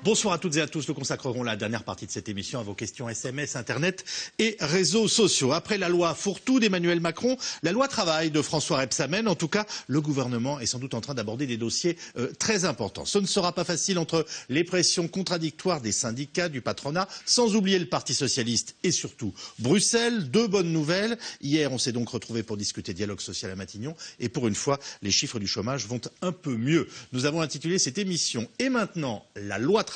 Bonsoir à toutes et à tous. Nous consacrerons la dernière partie de cette émission à vos questions SMS, Internet et réseaux sociaux. Après la loi fourre-tout d'Emmanuel Macron, la loi travail de François Rebsamen, en tout cas, le gouvernement est sans doute en train d'aborder des dossiers très importants. Ce ne sera pas facile entre les pressions contradictoires des syndicats, du patronat, sans oublier le Parti socialiste et surtout Bruxelles. Deux bonnes nouvelles. Hier, on s'est donc retrouvé pour discuter dialogue social à Matignon et pour une fois, les chiffres du chômage vont un peu mieux. Nous avons intitulé cette émission « Et maintenant, la loi travail ».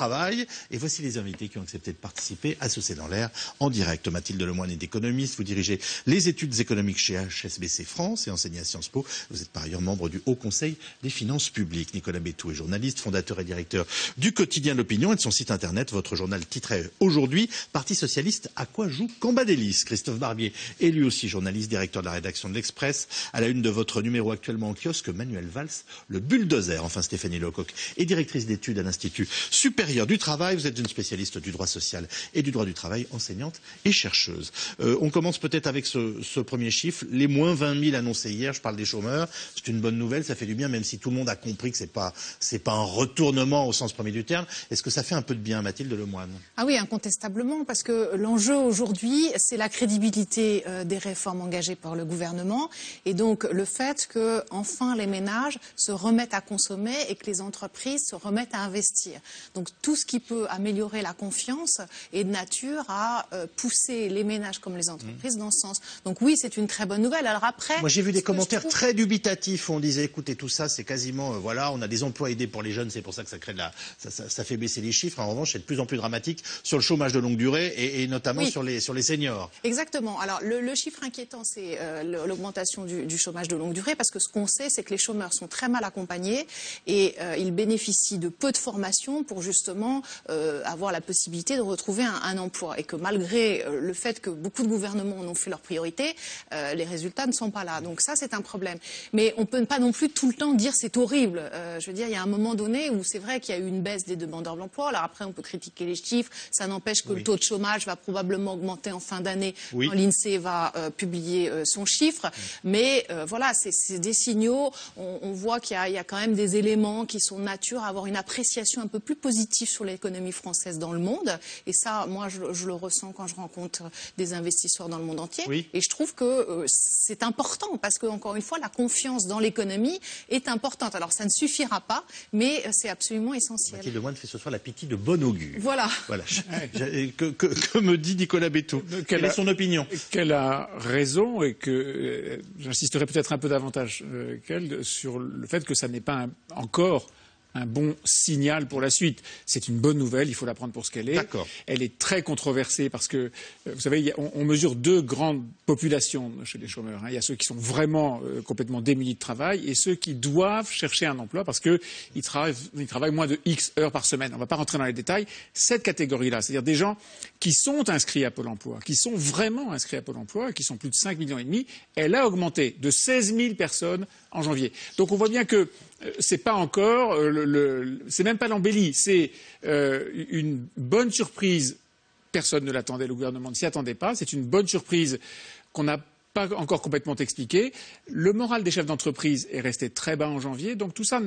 Et voici les invités qui ont accepté de participer à ce C'est dans l'air en direct. Mathilde Lemoine est économiste, vous dirigez les études économiques chez HSBC France et enseignez à Sciences Po. Vous êtes par ailleurs membre du Haut Conseil des finances publiques. Nicolas Bétou est journaliste, fondateur et directeur du quotidien L'Opinion et de son site internet. Votre journal titrait aujourd'hui « Parti socialiste, à quoi joue Cambadélis ?» Christophe Barbier est lui aussi journaliste, directeur de la rédaction de l'Express. À la une de votre numéro actuellement en kiosque, Manuel Valls, le bulldozer. Enfin, Stéphanie Lecoq est directrice d'études à l'Institut supérieur du travail. Vous êtes une spécialiste du droit social et du droit du travail, enseignante et chercheuse. On commence peut-être avec ce premier chiffre. Les moins 20 000 annoncés hier, je parle des chômeurs. C'est une bonne nouvelle, ça fait du bien, même si tout le monde a compris que c'est pas un retournement au sens premier du terme. Est-ce que ça fait un peu de bien, Mathilde Lemoine? Ah oui, incontestablement, parce que l'enjeu aujourd'hui, c'est la crédibilité des réformes engagées par le gouvernement et donc le fait que, enfin, les ménages se remettent à consommer et que les entreprises se remettent à investir. Donc tout ce qui peut améliorer la confiance est de nature à pousser les ménages comme les entreprises dans ce sens. Donc oui, c'est une très bonne nouvelle. Alors après, moi j'ai vu des commentaires très dubitatifs où on disait écoutez, tout ça c'est quasiment voilà, on a des emplois aidés pour les jeunes, c'est pour ça que ça crée ça fait baisser les chiffres. En revanche, c'est de plus en plus dramatique sur le chômage de longue durée et notamment sur les seniors. Exactement. Alors le chiffre inquiétant, c'est l'augmentation du chômage de longue durée, parce que ce qu'on sait, c'est que les chômeurs sont très mal accompagnés et ils bénéficient de peu de formation pour justement avoir la possibilité de retrouver un emploi. Et que malgré le fait que beaucoup de gouvernements en ont fait leur priorité, les résultats ne sont pas là. Donc ça, c'est un problème. Mais on ne peut pas non plus tout le temps dire c'est horrible. Je veux dire, il y a un moment donné où c'est vrai qu'il y a eu une baisse des demandeurs d'emploi. Alors après, on peut critiquer les chiffres. Ça n'empêche que le taux de chômage va probablement augmenter en fin d'année quand l'INSEE va publier son chiffre. Mais voilà, c'est des signaux. On voit qu'il y a quand même des éléments qui sont de nature à avoir une appréciation un peu plus positive sur l'économie française dans le monde. Et ça, moi, je le ressens quand je rencontre des investisseurs dans le monde entier. Et je trouve que c'est important parce que, encore une fois, la confiance dans l'économie est importante. Alors, ça ne suffira pas, mais c'est absolument essentiel. Mathilde Lemoine fait ce soir la pitié de bon augure. Voilà. Que me dit Nicolas Bétou? Quelle est son opinion? Qu'elle a raison et que j'insisterai peut-être un peu davantage qu'elle sur le fait que ça n'est pas encore un bon signal pour la suite. C'est une bonne nouvelle, il faut la prendre pour ce qu'elle est. Elle est très controversée parce que, vous savez, on mesure deux grandes populations chez les chômeurs. Il y a ceux qui sont vraiment complètement démunis de travail et ceux qui doivent chercher un emploi parce qu'ils travaillent moins de X heures par semaine. On ne va pas rentrer dans les détails. Cette catégorie-là, c'est-à-dire des gens qui sont inscrits à Pôle emploi, qui sont vraiment inscrits à Pôle emploi, qui sont plus de 5,5 millions, elle a augmenté de 16 000 personnes en janvier. Donc on voit bien que c'est pas encore c'est même pas l'embellie, c'est une bonne surprise. Personne ne l'attendait, le gouvernement ne s'y attendait pas. C'est une bonne surprise qu'on n'a pas encore complètement expliquée. Le moral des chefs d'entreprise est resté très bas en janvier. Donc tout ça,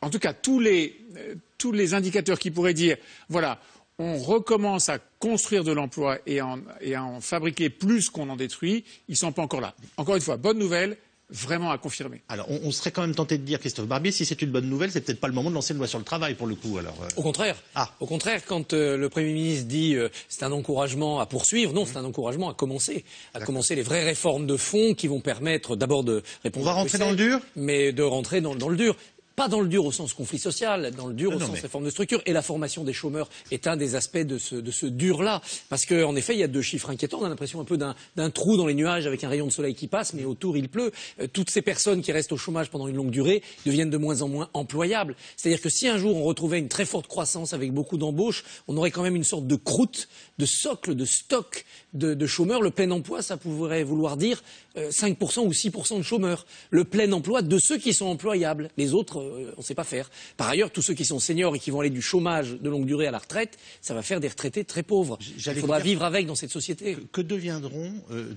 en tout cas tous les indicateurs qui pourraient dire voilà, on recommence à construire de l'emploi et à en fabriquer plus qu'on en détruit, ils sont pas encore là. Encore une fois, bonne nouvelle. Vraiment à confirmer. Alors, on serait quand même tenté de dire, Christophe Barbier, si c'est une bonne nouvelle, c'est peut-être pas le moment de lancer une loi sur le travail, pour le coup. Alors, Au contraire. Au contraire, quand le Premier ministre dit c'est un encouragement à poursuivre, non, c'est un encouragement à commencer les vraies réformes de fond qui vont permettre d'abord de répondre. On va rentrer dans le dur, mais de rentrer dans le dur. Pas dans le dur au sens conflit social, dans le dur au sens réforme de structure. Et la formation des chômeurs est un des aspects de ce dur-là. Parce qu'en effet, il y a deux chiffres inquiétants. On a l'impression un peu d'un trou dans les nuages avec un rayon de soleil qui passe, mais autour il pleut. Toutes ces personnes qui restent au chômage pendant une longue durée deviennent de moins en moins employables. C'est-à-dire que si un jour on retrouvait une très forte croissance avec beaucoup d'embauches, on aurait quand même une sorte de croûte, de socle, de stock de chômeurs. Le plein emploi, ça pourrait vouloir dire 5% ou 6% de chômeurs. Le plein emploi de ceux qui sont employables. Les autres on ne sait pas faire. Par ailleurs, tous ceux qui sont seniors et qui vont aller du chômage de longue durée à la retraite, ça va faire des retraités très pauvres. Il faudra vivre avec dans cette société. Que deviendront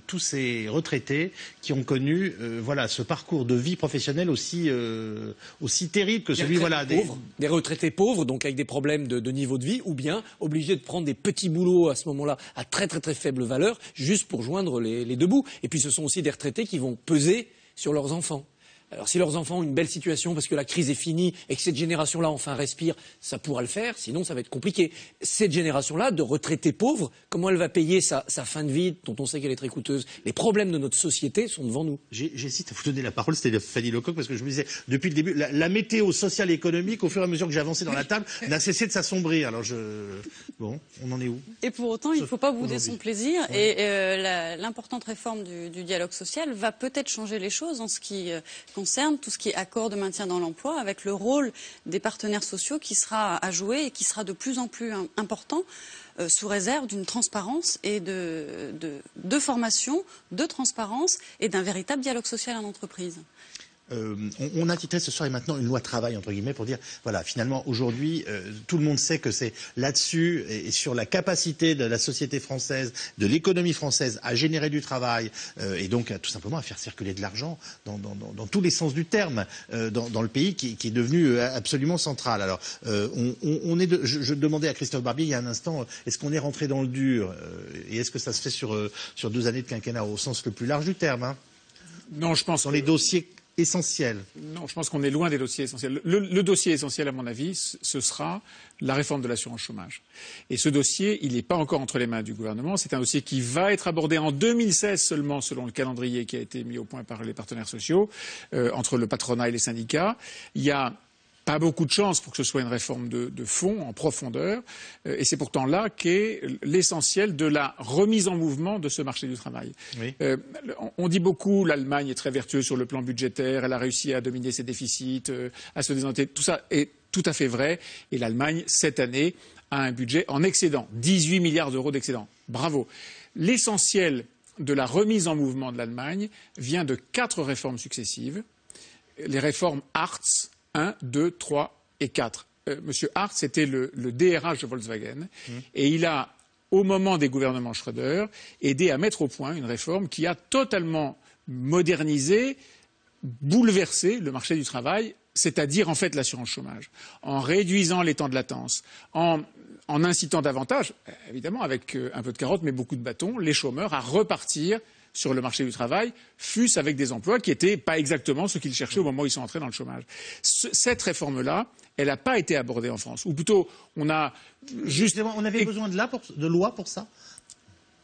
tous ces retraités qui ont connu ce parcours de vie professionnelle aussi terrible que celui des retraités pauvres, donc avec des problèmes de niveau de vie, ou bien obligés de prendre des petits boulots à ce moment-là à très très très faible valeur, juste pour joindre les deux bouts. Et puis ce sont aussi des retraités qui vont peser sur leurs enfants. Alors si leurs enfants ont une belle situation parce que la crise est finie et que cette génération-là enfin respire, ça pourra le faire, sinon ça va être compliqué. Cette génération-là de retraités pauvres, comment elle va payer sa fin de vie, dont on sait qu'elle est très coûteuse? Les problèmes de notre société sont devant nous. J'hésite à vous donner la parole, c'était Fanny Lecoq, parce que je me disais, depuis le début, la météo sociale et économique, au fur et à mesure que j'ai avancé dans la table, n'a cessé de s'assombrir. Alors bon, on en est où? Et pour autant, il ne faut pas bouder son plaisir. Ouais. Et l'importante réforme du dialogue social va peut-être changer les choses en ce qui concerne tout ce qui est accord de maintien dans l'emploi, avec le rôle des partenaires sociaux qui sera à jouer et qui sera de plus en plus important, sous réserve d'une transparence et de formation, de transparence et d'un véritable dialogue social en entreprise. On a titré ce soir et maintenant une loi travail, entre guillemets, pour dire, voilà, finalement, aujourd'hui, tout le monde sait que c'est là-dessus et sur la capacité de la société française, de l'économie française à générer du travail et donc tout simplement à faire circuler de l'argent dans tous les sens du terme dans le pays qui est devenu absolument central. Alors, je demandais à Christophe Barbier il y a un instant, est-ce qu'on est rentré dans le dur et est-ce que ça se fait sur 2 années de quinquennat au sens le plus large du terme, hein? Non, je pense dans les dossiers essentiel. Non, je pense qu'on est loin des dossiers essentiels. Le dossier essentiel, à mon avis, ce sera la réforme de l'assurance chômage. Et ce dossier, il n'est pas encore entre les mains du gouvernement. C'est un dossier qui va être abordé en 2016 seulement, selon le calendrier qui a été mis au point par les partenaires sociaux, entre le patronat et les syndicats. Il y a pas beaucoup de chance pour que ce soit une réforme de fond, en profondeur, et c'est pourtant là qu'est l'essentiel de la remise en mouvement de ce marché du travail. Oui. On dit beaucoup, l'Allemagne est très vertueuse sur le plan budgétaire, elle a réussi à dominer ses déficits, à se désendetter, tout ça est tout à fait vrai, et l'Allemagne, cette année, a un budget en excédent, 18 milliards d'euros d'excédent. Bravo. L'essentiel de la remise en mouvement de l'Allemagne vient de 4 réformes successives, les réformes Hartz, 1, 2, 3 et 4. Monsieur Hartz était le DRH de Volkswagen et il a, au moment des gouvernements Schröder, aidé à mettre au point une réforme qui a totalement modernisé, bouleversé le marché du travail, c'est-à-dire en fait l'assurance chômage, en réduisant les temps de latence, en incitant davantage, évidemment avec un peu de carotte mais beaucoup de bâtons, les chômeurs à repartir sur le marché du travail, fût-ce avec des emplois qui n'étaient pas exactement ce qu'ils cherchaient au moment où ils sont entrés dans le chômage. Cette réforme-là, elle n'a pas été abordée en France. Ou plutôt, on a juste... On avait besoin de loi pour ça ?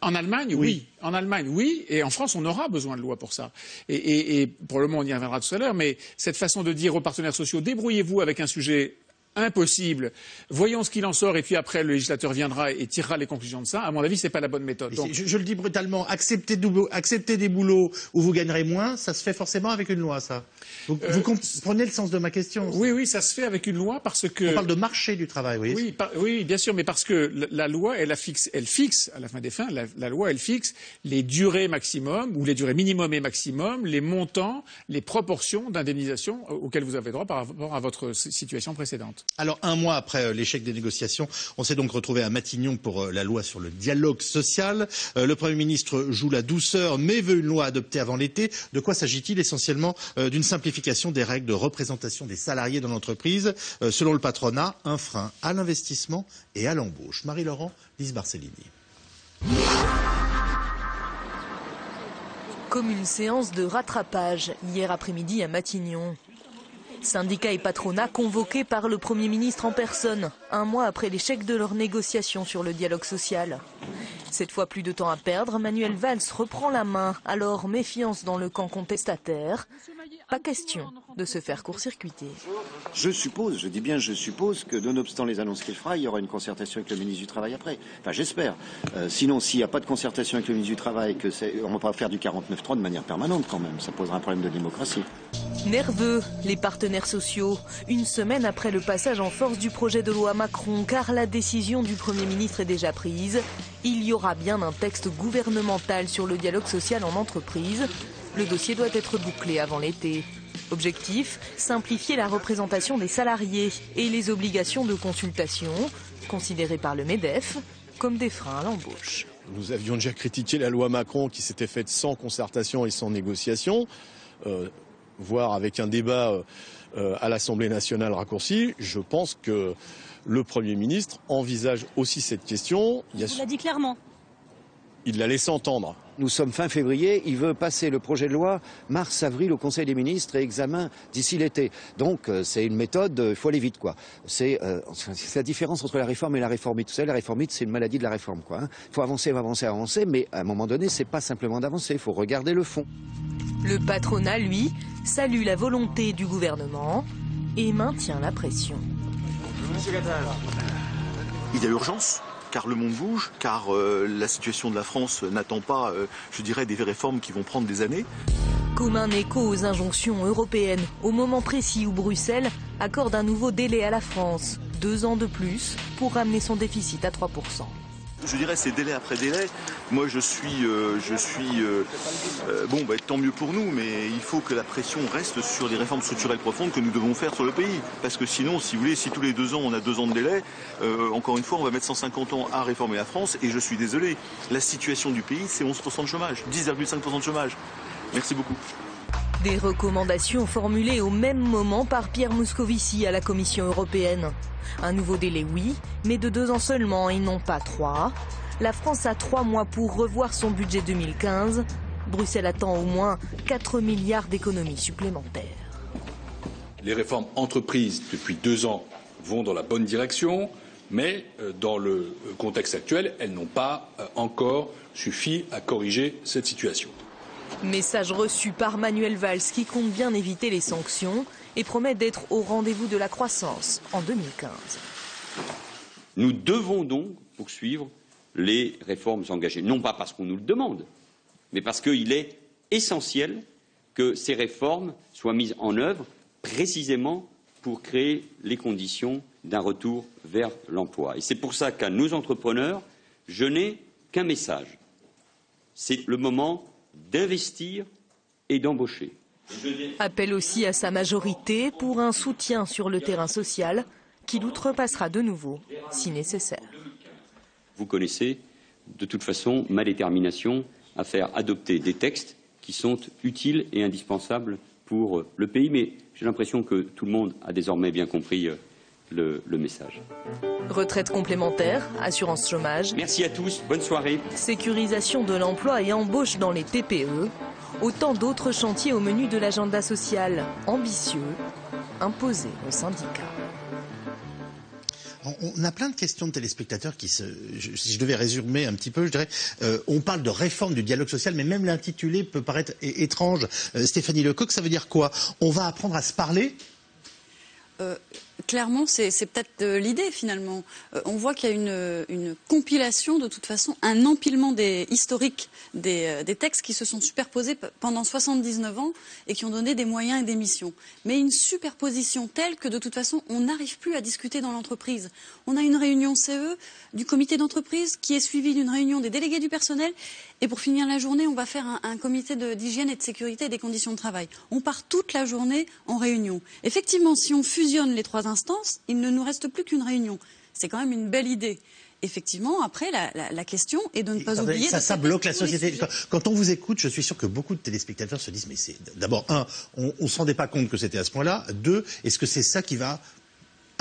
En Allemagne, oui. En Allemagne, oui. Et en France, on aura besoin de loi pour ça. Et pour le moment, on y reviendra tout à l'heure. Mais cette façon de dire aux partenaires sociaux, débrouillez-vous avec un sujet impossible, voyons ce qu'il en sort et puis après le législateur viendra et tirera les conclusions de ça, à mon avis, ce n'est pas la bonne méthode. Donc... Je le dis brutalement, accepter des boulots où vous gagnerez moins, ça se fait forcément avec une loi, ça. Vous comprenez le sens de ma question? Oui, ça se fait avec une loi parce que... On parle de marché du travail, oui. Oui, bien sûr, mais parce que la loi, elle fixe, à la fin des fins, la loi, elle fixe les durées maximum, ou les durées minimum et maximum, les montants, les proportions d'indemnisation auxquelles vous avez droit par rapport à votre situation précédente. Alors, 1 mois après l'échec des négociations, on s'est donc retrouvé à Matignon pour la loi sur le dialogue social. Le Premier ministre joue la douceur, mais veut une loi adoptée avant l'été. De quoi s'agit-il? Essentiellement d'une simplification des règles de représentation des salariés dans l'entreprise. Selon le patronat, un frein à l'investissement et à l'embauche. Marie-Laurent, Lise Barcellini. Comme une séance de rattrapage hier après-midi à Matignon. Syndicats et patronats convoqués par le Premier ministre en personne, 1 mois après l'échec de leurs négociations sur le dialogue social. Cette fois, plus de temps à perdre, Manuel Valls reprend la main, alors méfiance dans le camp contestataire. Pas question de se faire court-circuiter. Je suppose que nonobstant les annonces qu'il fera, il y aura une concertation avec le ministre du Travail après. Enfin, j'espère. Sinon, s'il n'y a pas de concertation avec le ministre du Travail, on ne va pas faire du 49.3 de manière permanente quand même. Ça posera un problème de démocratie. Nerveux, les partenaires sociaux, 1 semaine après le passage en force du projet de loi Macron, car la décision du Premier ministre est déjà prise. Il y aura bien un texte gouvernemental sur le dialogue social en entreprise. Le dossier doit être bouclé avant l'été. Objectif, simplifier la représentation des salariés et les obligations de consultation, considérées par le MEDEF comme des freins à l'embauche. Nous avions déjà critiqué la loi Macron qui s'était faite sans concertation et sans négociation, voire avec un débat à l'Assemblée nationale raccourci. Je pense que le Premier ministre envisage aussi cette question. Il vous l'a dit clairement. Il l'a laissé entendre. Nous sommes fin février, il veut passer le projet de loi mars-avril au Conseil des ministres et examen d'ici l'été. Donc c'est une méthode, il faut aller vite quoi. C'est la différence entre la réforme et la réformite. Vous savez, la réformite c'est une maladie de la réforme quoi. Il faut avancer, mais à un moment donné c'est pas simplement d'avancer, il faut regarder le fond. Le patronat, lui, salue la volonté du gouvernement et maintient la pression. Il y a urgence, car le monde bouge, car la situation de la France n'attend pas, je dirais, des réformes qui vont prendre des années. Comme un écho aux injonctions européennes, au moment précis où Bruxelles accorde un nouveau délai à la France, 2 ans de plus, pour ramener son déficit à 3%. Je dirais c'est délai après délai. Moi tant mieux pour nous, mais il faut que la pression reste sur les réformes structurelles profondes que nous devons faire sur le pays. Parce que sinon, si vous voulez, si tous les 2 ans on a 2 ans de délai, encore une fois on va mettre 150 ans à réformer la France et je suis désolé. La situation du pays c'est 11% de chômage, 10,5% de chômage. Merci beaucoup. Des recommandations formulées au même moment par Pierre Moscovici à la Commission européenne. Un nouveau délai, oui, mais de 2 ans seulement et non pas 3. La France a 3 mois pour revoir son budget 2015. Bruxelles attend au moins 4 milliards d'économies supplémentaires. Les réformes entreprises depuis 2 ans vont dans la bonne direction, mais dans le contexte actuel, elles n'ont pas encore suffi à corriger cette situation. Message reçu par Manuel Valls qui compte bien éviter les sanctions et promet d'être au rendez-vous de la croissance en 2015. Nous devons donc poursuivre les réformes engagées, non pas parce qu'on nous le demande, mais parce qu'il est essentiel que ces réformes soient mises en œuvre précisément pour créer les conditions d'un retour vers l'emploi. Et c'est pour ça qu'à nos entrepreneurs, je n'ai qu'un message. C'est le moment d'investir et d'embaucher. Appelle aussi à sa majorité pour un soutien sur le terrain social qu'il outrepassera de nouveau si nécessaire. Vous connaissez de toute façon ma détermination à faire adopter des textes qui sont utiles et indispensables pour le pays, mais j'ai l'impression que tout le monde a désormais bien compris le message. Retraite complémentaire, assurance chômage. Merci à tous, bonne soirée. Sécurisation de l'emploi et embauche dans les TPE. Autant d'autres chantiers au menu de l'agenda social ambitieux, imposés aux syndicats. On a plein de questions de téléspectateurs qui si je devais résumer un petit peu, je dirais, on parle de réforme du dialogue social, mais même l'intitulé peut paraître étrange. Stéphanie Lecoq, ça veut dire quoi? On va apprendre à se parler? Clairement, c'est peut-être l'idée finalement. On voit qu'il y a une compilation, de toute façon, un empilement historique des textes qui se sont superposés pendant 79 ans et qui ont donné des moyens et des missions. Mais une superposition telle que de toute façon, on n'arrive plus à discuter dans l'entreprise. On a une réunion CE du comité d'entreprise qui est suivie d'une réunion des délégués du personnel. Et pour finir la journée, on va faire un comité d'hygiène et de sécurité et des conditions de travail. On part toute la journée en réunion. Effectivement, si on fusionne les 3 instances, il ne nous reste plus qu'une réunion. C'est quand même une belle idée. Effectivement, après, la question est de ne pas oublier... Ça bloque la société. Quand on vous écoute, je suis sûr que beaucoup de téléspectateurs se disent, mais c'est d'abord, on ne se rendait pas compte que c'était à ce point-là. 2, est-ce que c'est ça qui va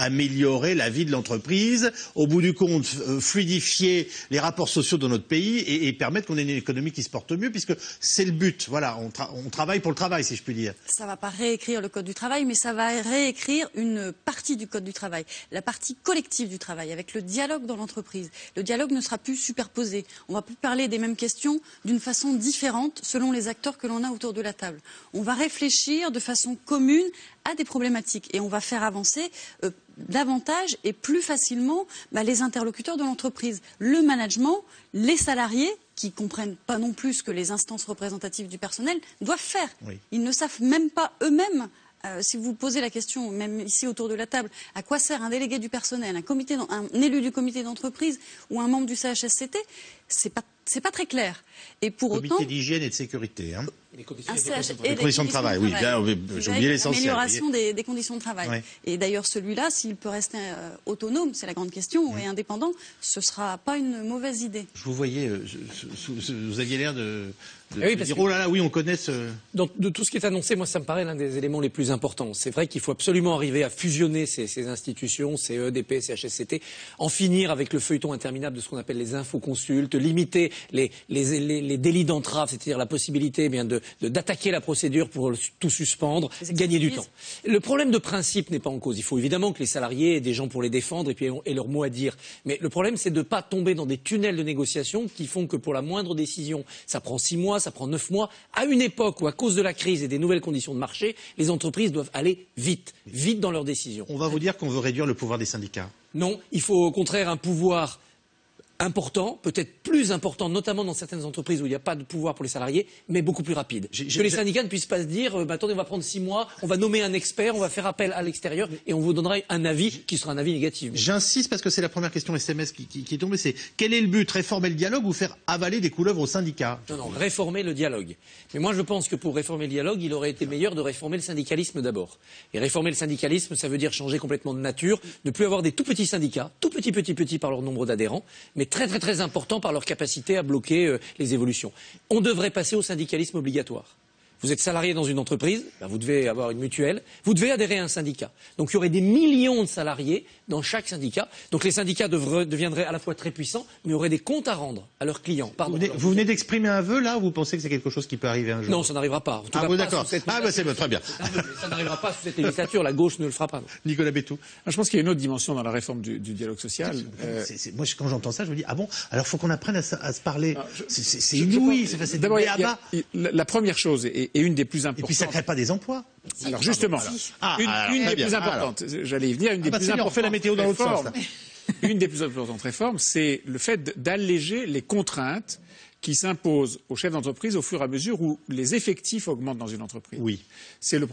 améliorer la vie de l'entreprise, au bout du compte fluidifier les rapports sociaux dans notre pays et permettre qu'on ait une économie qui se porte mieux, puisque c'est le but. Voilà, on travaille pour le travail, si je puis dire. Ça ne va pas réécrire le Code du travail, mais ça va réécrire une partie du Code du travail, la partie collective du travail, avec le dialogue dans l'entreprise. Le dialogue ne sera plus superposé. On ne va plus parler des mêmes questions d'une façon différente selon les acteurs que l'on a autour de la table. On va réfléchir de façon commune à des problématiques et on va faire avancer davantage et plus facilement les interlocuteurs de l'entreprise, le management, les salariés qui comprennent pas non plus ce que les instances représentatives du personnel doivent faire. Oui. Ils ne savent même pas eux-mêmes. Si vous posez la question, même ici autour de la table, à quoi sert un délégué du personnel, un élu du comité d'entreprise ou un membre du CHSCT, c'est pas très clair. Et pour comité d'hygiène et de sécurité. Les conditions de travail, oui, bien, j'ai oublié l'essentiel. L'amélioration des conditions de travail. Ouais. Et d'ailleurs, celui-là, s'il peut rester autonome, c'est la grande question, et indépendant, ce ne sera pas une mauvaise idée. Je vous voyais, vous aviez l'air de dire, oh là là, oui, on connaît ce... Donc, de tout ce qui est annoncé, moi, ça me paraît l'un des éléments les plus importants. C'est vrai qu'il faut absolument arriver à fusionner ces institutions, CE, DP, CHSCT, en finir avec le feuilleton interminable de ce qu'on appelle les infoconsultes, limiter les délits d'entrave, c'est-à-dire la possibilité d'attaquer la procédure pour tout suspendre, gagner du temps. Le problème de principe n'est pas en cause. Il faut évidemment que les salariés aient des gens pour les défendre et puis aient leur mot à dire. Mais le problème, c'est de ne pas tomber dans des tunnels de négociation qui font que pour la moindre décision, ça prend 6 mois, ça prend 9 mois, à une époque où, à cause de la crise et des nouvelles conditions de marché, les entreprises doivent aller vite dans leurs décisions. On va vous dire qu'on veut réduire le pouvoir des syndicats. Non, il faut au contraire un pouvoir important, peut-être plus important, notamment dans certaines entreprises où il n'y a pas de pouvoir pour les salariés, mais beaucoup plus rapide. Que les syndicats ne puissent pas se dire, attendez, on va prendre 6 mois, on va nommer un expert, on va faire appel à l'extérieur et on vous donnera un avis qui sera un avis négatif. J'insiste parce que c'est la première question SMS qui est tombée, c'est quel est le but? Réformer le dialogue ou faire avaler des couleuvres aux syndicats? Non, réformer le dialogue. Mais moi je pense que pour réformer le dialogue, il aurait été meilleur de réformer le syndicalisme d'abord. Et réformer le syndicalisme, ça veut dire changer complètement de nature, ne plus avoir des tout petits syndicats, tout petits par leur nombre d'adhérents, mais très important par leur capacité à bloquer les évolutions. On devrait passer au syndicalisme obligatoire. Vous êtes salarié dans une entreprise, vous devez avoir une mutuelle, vous devez adhérer à un syndicat. Donc il y aurait des millions de salariés dans chaque syndicat. Donc les syndicats deviendraient à la fois très puissants, mais auraient des comptes à rendre à leurs clients. Vous venez d'exprimer un vœu là, ou vous pensez que c'est quelque chose qui peut arriver un jour? Non, ça n'arrivera pas. D'accord. C'est très bien. Ça n'arrivera pas sous cette législature, la gauche ne le fera pas. Non. Nicolas Bétou. Je pense qu'il y a une autre dimension dans la réforme du dialogue social. Moi, quand j'entends ça, je me dis, ah bon, alors il faut qu'on apprenne à se parler. C'est inouï, c'est d'abord, la première chose, et une des plus importantes. Et puis ça ne crée pas des emplois. Alors justement, une des plus importantes, j'allais y venir, une des plus importantes. On fait la météo dans l'autre sens. Une des plus importantes réformes, c'est le fait d'alléger les contraintes qui s'imposent aux chefs d'entreprise au fur et à mesure où les effectifs augmentent dans une entreprise. Oui. C'est le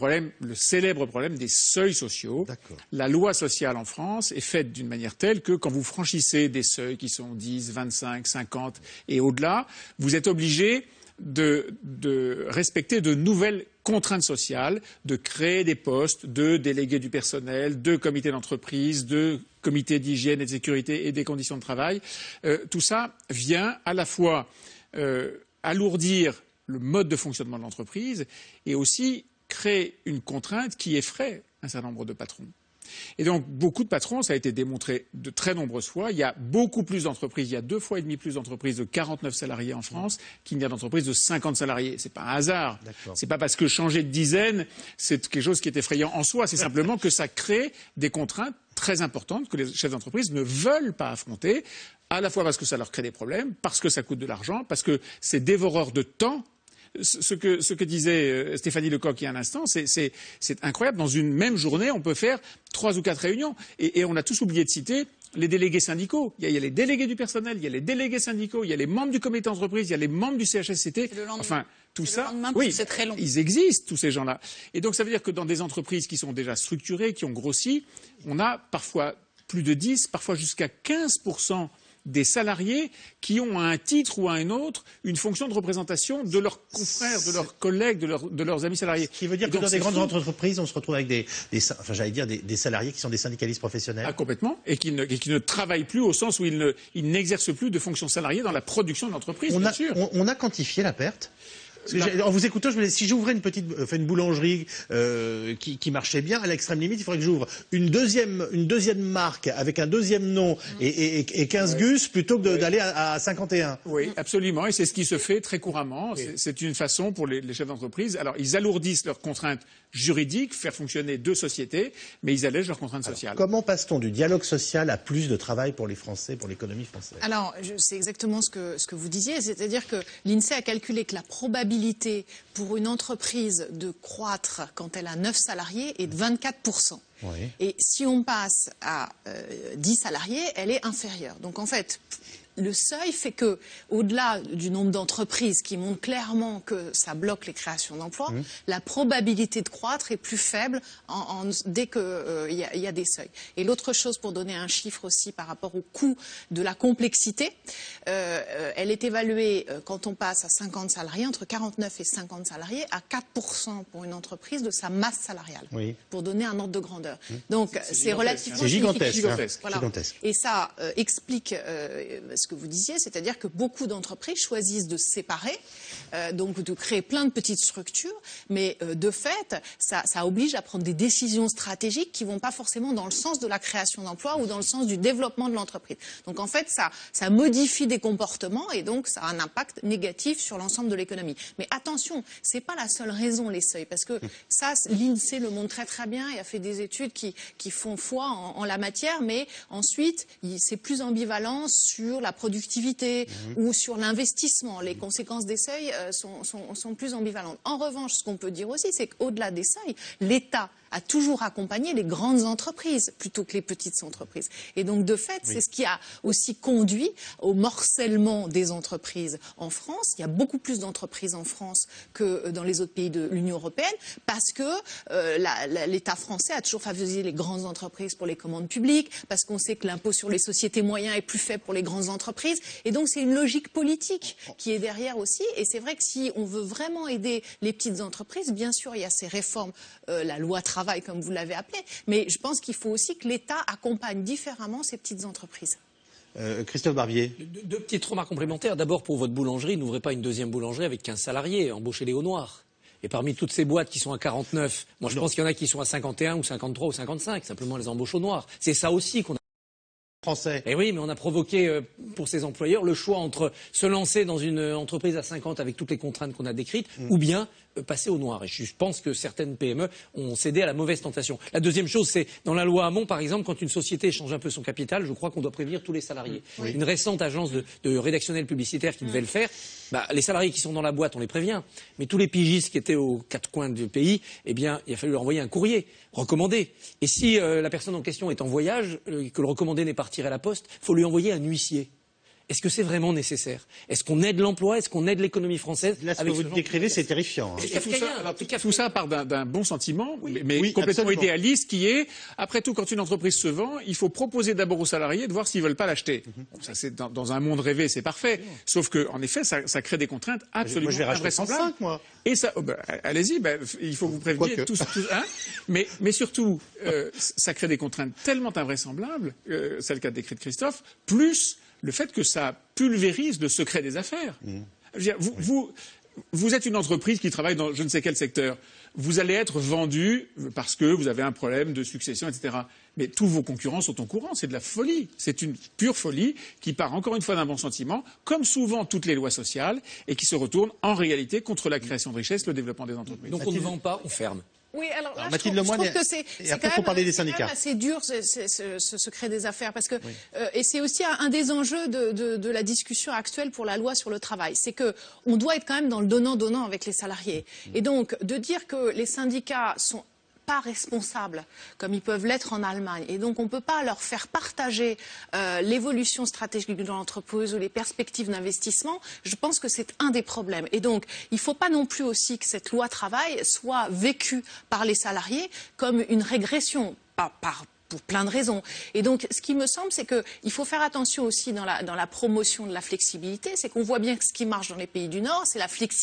célèbre problème des seuils sociaux. La loi sociale en France est faite d'une manière telle que quand vous franchissez des seuils qui sont 10, 25, 50 et au-delà, vous êtes obligé de respecter de nouvelles contraintes sociales, de créer des postes de délégués du personnel, de comités d'entreprise, de comités d'hygiène et de sécurité et des conditions de travail. Tout ça vient à la fois alourdir le mode de fonctionnement de l'entreprise et aussi créer une contrainte qui effraie un certain nombre de patrons. Et donc, beaucoup de patrons, ça a été démontré de très nombreuses fois. Il y a beaucoup plus d'entreprises, il y a 2,5 fois plus d'entreprises de 49 salariés en France qu'il n'y a d'entreprises de 50 salariés. C'est pas un hasard. C'est pas parce que changer de dizaine, c'est quelque chose qui est effrayant en soi. C'est simplement que ça crée des contraintes très importantes que les chefs d'entreprise ne veulent pas affronter, à la fois parce que ça leur crée des problèmes, parce que ça coûte de l'argent, parce que c'est dévoreur de temps. Ce que disait Stéphanie Lecoq il y a un instant, c'est incroyable. Dans une même journée, on peut faire 3 ou 4 réunions. Et on a tous oublié de citer les délégués syndicaux. Il y a les délégués du personnel, il y a les délégués syndicaux, il y a les membres du comité d'entreprise, il y a les membres du CHSCT. Enfin, tout ça, oui, c'est très long. Ils existent, tous ces gens-là. Et donc ça veut dire que dans des entreprises qui sont déjà structurées, qui ont grossi, on a parfois plus de 10, parfois jusqu'à 15% des salariés qui ont à un titre ou à un autre une fonction de représentation de leurs confrères, de leurs collègues, de leurs amis salariés. Ce qui veut dire que dans des grandes entreprises, on se retrouve avec des salariés qui sont des syndicalistes professionnels. Ah, complètement, et qui ne travaillent plus au sens où ils n'exercent plus de fonction salariée dans la production de l'entreprise, bien sûr. On a quantifié la perte. En vous écoutant, je me dis, si j'ouvrais une boulangerie qui marchait bien, à l'extrême limite, il faudrait que j'ouvre une deuxième marque avec un deuxième nom et 15 gus plutôt que d'aller à 51. Oui, absolument, et c'est ce qui se fait très couramment. Oui. C'est une façon pour les chefs d'entreprise. Alors, ils alourdissent leurs contraintes juridiques, faire fonctionner 2 sociétés, mais ils allègent leurs contraintes sociales. Comment passe-t-on du dialogue social à plus de travail pour les Français, pour l'économie française? Alors, c'est exactement ce que vous disiez, c'est-à-dire que l'INSEE a calculé que la probabilité pour une entreprise de croître quand elle a 9 salariés est de 24%. Et si on passe à 10 salariés, elle est inférieure. Donc en fait, le seuil fait que, au-delà du nombre d'entreprises qui montrent clairement que ça bloque les créations d'emplois, la probabilité de croître est plus faible dès qu'il y a des seuils. Et l'autre chose, pour donner un chiffre aussi par rapport au coût de la complexité, elle est évaluée, quand on passe à 50 salariés, entre 49 et 50 salariés, à 4% pour une entreprise de sa masse salariale, pour donner un ordre de grandeur. Donc c'est relativement gigantesque. Voilà. Et ça explique ce que vous disiez, c'est-à-dire que beaucoup d'entreprises choisissent de se séparer, donc de créer plein de petites structures, mais de fait, ça oblige à prendre des décisions stratégiques qui ne vont pas forcément dans le sens de la création d'emplois ou dans le sens du développement de l'entreprise. Donc en fait, ça modifie des comportements et donc ça a un impact négatif sur l'ensemble de l'économie. Mais attention, ce n'est pas la seule raison, les seuils, parce que ça, l'INSEE le montre très très bien et a fait des études qui font foi en la matière, mais ensuite, c'est plus ambivalent sur la productivité ou sur l'investissement. Les conséquences des seuils sont plus ambivalentes. En revanche, ce qu'on peut dire aussi, c'est qu'au-delà des seuils, l'État a toujours accompagné les grandes entreprises plutôt que les petites entreprises. Et donc, de fait, c'est ce qui a aussi conduit au morcellement des entreprises en France. Il y a beaucoup plus d'entreprises en France que dans les autres pays de l'Union européenne parce que l'État français a toujours favorisé les grandes entreprises pour les commandes publiques, parce qu'on sait que l'impôt sur les sociétés moyens est plus faible pour les grandes entreprises. Et donc, c'est une logique politique qui est derrière aussi. Et c'est vrai que si on veut vraiment aider les petites entreprises, bien sûr, il y a ces réformes, la loi travail, comme vous l'avez appelé, mais je pense qu'il faut aussi que l'État accompagne différemment ces petites entreprises. Christophe Barbier. Deux petites remarques complémentaires. D'abord, pour votre boulangerie, n'ouvrez pas une deuxième boulangerie avec 15 salariés, embauchez-les au noir. Et parmi toutes ces boîtes qui sont à 49, moi je pense qu'il y en a qui sont à 51 ou 53 ou 55, simplement les embauches au noir. C'est ça aussi qu'on a. Français. Eh oui, mais on a provoqué pour ces employeurs le choix entre se lancer dans une entreprise à 50 avec toutes les contraintes qu'on a décrites ou bien passer au noir. Et je pense que certaines PME ont cédé à la mauvaise tentation. La deuxième chose, c'est dans la loi Hamon, par exemple, quand une société change un peu son capital, je crois qu'on doit prévenir tous les salariés. Une récente agence de rédactionnels publicitaires qui devait le faire, les salariés qui sont dans la boîte, on les prévient. Mais tous les pigistes qui étaient aux quatre coins du pays, eh bien, il a fallu leur envoyer un courrier recommandé. Et si la personne en question est en voyage, que le recommandé n'est pas retiré à la poste, il faut lui envoyer un huissier. Est-ce que c'est vraiment nécessaire? Est-ce qu'on aide l'emploi? Est-ce qu'on aide l'économie française? Là, ce que vous décrivez, c'est terrifiant. Tout ça part d'un bon sentiment, mais complètement idéaliste, qui est, après tout, quand une entreprise se vend, il faut proposer d'abord aux salariés de voir s'ils veulent pas l'acheter. Bon, ça, c'est dans un monde rêvé, c'est parfait. Sauf que, en effet, ça crée des contraintes absolument invraisemblables. Et ça, allez-y, il faut que vous préveniez tous, hein. Mais surtout, ça crée des contraintes tellement invraisemblables, c'est le cas décrit de Christophe, plus le fait que ça pulvérise le secret des affaires. Je veux dire, vous êtes une entreprise qui travaille dans je ne sais quel secteur. Vous allez être vendu parce que vous avez un problème de succession, etc. Mais tous vos concurrents sont au courant. C'est de la folie. C'est une pure folie qui part encore une fois d'un bon sentiment, comme souvent toutes les lois sociales, et qui se retourne en réalité contre la création de richesse, le développement des entreprises. Donc on ne vend pas, on ferme. Oui, alors là, Mathilde Lemoine, que c'est quand même assez dur ce secret des affaires, parce que et c'est aussi un des enjeux de la discussion actuelle pour la loi sur le travail, c'est que on doit être quand même dans le donnant-donnant avec les salariés, et donc de dire que les syndicats sont pas responsables, comme ils peuvent l'être en Allemagne. Et donc, on ne peut pas leur faire partager l'évolution stratégique de l'entreprise ou les perspectives d'investissement. Je pense que c'est un des problèmes. Et donc, il ne faut pas non plus aussi que cette loi travail soit vécue par les salariés comme une régression, pour plein de raisons. Et donc, ce qui me semble, c'est qu'il faut faire attention aussi dans la promotion de la flexibilité, c'est qu'on voit bien que ce qui marche dans les pays du Nord, c'est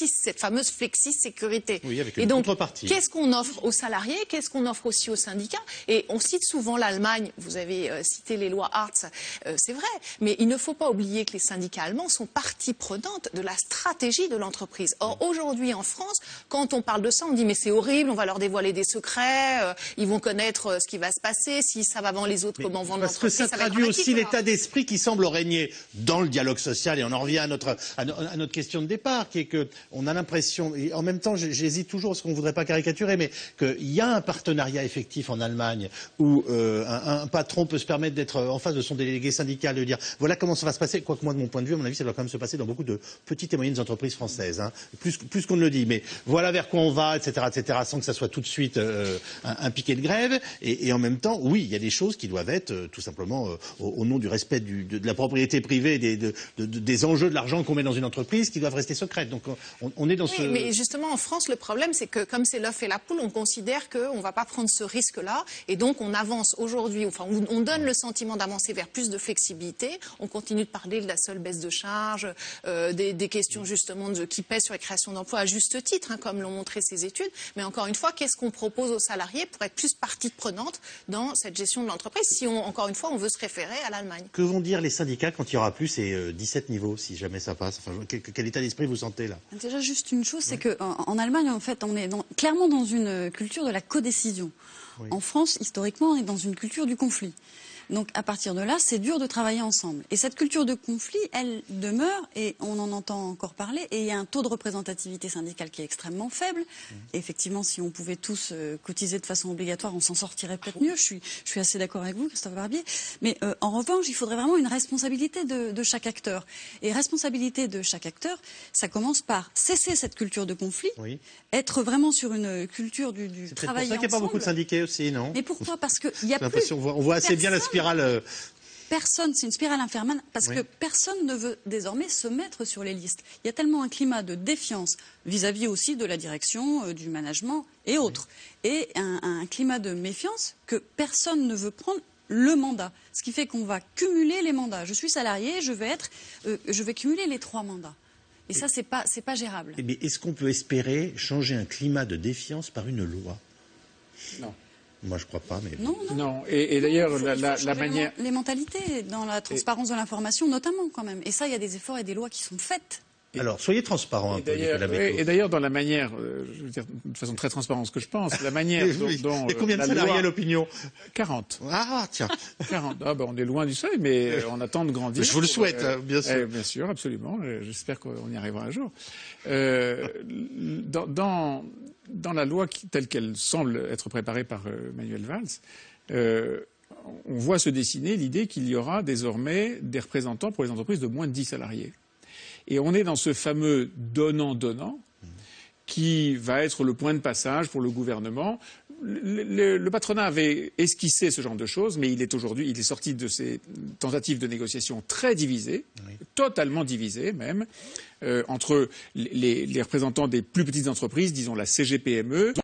cette fameuse flexi-sécurité. Oui, avec une et donc, contrepartie. Qu'est-ce qu'on offre aux salariés? Qu'est-ce qu'on offre aussi aux syndicats? Et on cite souvent l'Allemagne, vous avez cité les lois Hartz, c'est vrai, mais il ne faut pas oublier que les syndicats allemands sont partie prenante de la stratégie de l'entreprise. Or, aujourd'hui, en France, quand on parle de ça, on dit mais c'est horrible, on va leur dévoiler des secrets, ils vont connaître ce qui va se passer, si ça va avant les autres, comment vendre l'entreprise. Parce que ça traduit aussi l'état d'esprit qui semble régner dans le dialogue social. Et on en revient à notre question de départ, qui est qu'on a l'impression, et en même temps j'hésite toujours, parce qu'on ne voudrait pas caricaturer, mais qu'il y a un partenariat effectif en Allemagne où un patron peut se permettre d'être en face de son délégué syndical, de dire voilà comment ça va se passer. Quoique moi, de mon point de vue, à mon avis, ça doit quand même se passer dans beaucoup de petites et moyennes entreprises françaises, hein, plus qu'on ne le dit. Mais voilà vers quoi on va, etc., sans que ça soit tout de suite un piquet de grève. Et en même temps, oui, oui, il y a des choses qui doivent être tout simplement au nom du respect de la propriété privée, des enjeux de l'argent qu'on met dans une entreprise, qui doivent rester secrètes. Donc on est dans ce... Mais justement, en France, le problème, c'est que comme c'est l'œuf et la poule, on considère qu'on ne va pas prendre ce risque-là, et donc on avance aujourd'hui, enfin on donne le sentiment d'avancer vers plus de flexibilité, on continue de parler de la seule baisse de charges, des questions justement qui pèsent sur les créations d'emplois à juste titre, comme l'ont montré ces études, mais encore une fois, qu'est-ce qu'on propose aux salariés pour être plus partie prenante dans cette gestion de l'entreprise, si encore une fois, on veut se référer à l'Allemagne. Que vont dire les syndicats quand il n'y aura plus ces 17 niveaux, si jamais ça passe? Enfin, quel état d'esprit vous sentez là? Déjà, juste une chose, c'est qu'en Allemagne, en fait, on est clairement dans une culture de la codécision. Oui. En France, historiquement, on est dans une culture du conflit. Donc, à partir de là, c'est dur de travailler ensemble. Et cette culture de conflit, elle demeure, et on en entend encore parler, et il y a un taux de représentativité syndicale qui est extrêmement faible. Et effectivement, si on pouvait tous cotiser de façon obligatoire, on s'en sortirait peut-être mieux. Je suis assez d'accord avec vous, Christophe Barbier. Mais en revanche, il faudrait vraiment une responsabilité de chaque acteur. Et responsabilité de chaque acteur, ça commence par cesser cette culture de conflit, être vraiment sur une culture du travail ensemble. C'est pour ça qu'il n'y a pas beaucoup de syndiqués aussi, non? Mais pourquoi? Parce qu'il y a plus... On voit assez bien la spirale. Personne, c'est une spirale infernale, parce que personne ne veut désormais se mettre sur les listes. Il y a tellement un climat de défiance vis-à-vis aussi de la direction, du management et autres. Et un climat de méfiance que personne ne veut prendre le mandat. Ce qui fait qu'on va cumuler les mandats. Je suis salarié, je vais cumuler les 3 mandats. Et ça, c'est pas gérable. Mais est-ce qu'on peut espérer changer un climat de défiance par une loi? Non. Moi, je ne crois pas. Mais... Non. Et d'ailleurs, la manière... Les mentalités, dans la transparence de l'information, notamment, quand même. Et ça, il y a des efforts et des lois qui sont faites. Alors, soyez transparent un peu, Nicolas Bécaud. Et d'ailleurs, dans la manière, je veux dire de façon très transparente, ce que je pense, la manière dont et combien de salariés à l'opinion? 40. Ah, tiens. 40. On est loin du seuil, mais on attend de grandir. Je vous le souhaite, bien sûr. Bien sûr, absolument. J'espère qu'on y arrivera un jour. Dans la loi telle qu'elle semble être préparée par Manuel Valls, on voit se dessiner l'idée qu'il y aura désormais des représentants pour les entreprises de moins de 10 salariés. Et on est dans ce fameux donnant-donnant qui va être le point de passage pour le gouvernement. Le patronat avait esquissé ce genre de choses, mais il est sorti de ces tentatives de négociation très divisées, totalement divisées même, entre les représentants des plus petites entreprises, disons la CGPME,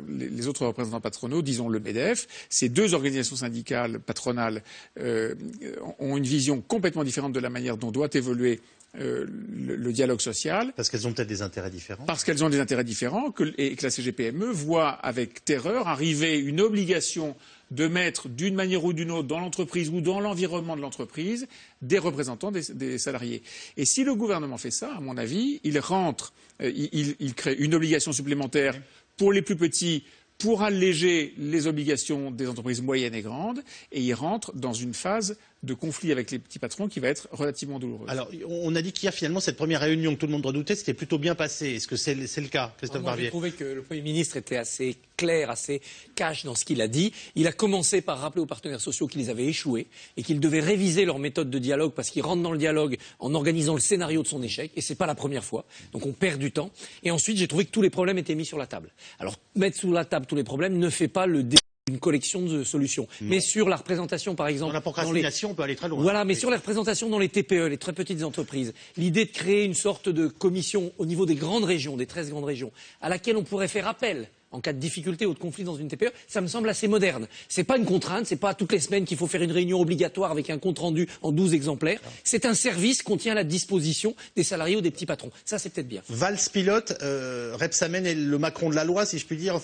les autres représentants patronaux, disons le MEDEF. Ces 2 organisations syndicales patronales ont une vision complètement différente de la manière dont doit évoluer le dialogue social. Parce qu'elles ont peut-être des intérêts différents. Parce qu'elles ont des intérêts différents et que la CGPME voit avec terreur arriver une obligation de mettre d'une manière ou d'une autre dans l'entreprise ou dans l'environnement de l'entreprise des représentants des salariés. Et si le gouvernement fait ça, à mon avis, il crée une obligation supplémentaire pour les plus petits, pour alléger les obligations des entreprises moyennes et grandes, et il rentre dans une phase de conflit avec les petits patrons qui va être relativement douloureuse. Alors, on a dit qu'hier, finalement, cette première réunion que tout le monde redoutait, c'était plutôt bien passé. Est-ce que c'est le cas, Christophe Barbier? J'ai trouvé que le Premier ministre était assez clair, assez cash dans ce qu'il a dit. Il a commencé par rappeler aux partenaires sociaux qu'ils avaient échoué et qu'ils devaient réviser leur méthode de dialogue parce qu'ils rentrent dans le dialogue en organisant le scénario de son échec. Et ce n'est pas la première fois. Donc on perd du temps. Et ensuite, j'ai trouvé que tous les problèmes étaient mis sur la table. Alors, mettre sous la table tous les problèmes ne fait pas le une collection de solutions. Non. Mais sur la représentation, par exemple... Dans la procrastination, on peut aller très loin. Voilà, mais sur la représentation dans les TPE, les très petites entreprises, l'idée de créer une sorte de commission au niveau des grandes régions, des 13 grandes régions, à laquelle on pourrait faire appel en cas de difficulté ou de conflit dans une TPE, ça me semble assez moderne. C'est pas une contrainte, c'est pas toutes les semaines qu'il faut faire une réunion obligatoire avec un compte rendu en 12 exemplaires. C'est un service qu'on tient à la disposition des salariés ou des petits patrons. Ça, c'est peut-être bien. Valls pilote, Rebsamen est le Macron de la loi, si je puis dire.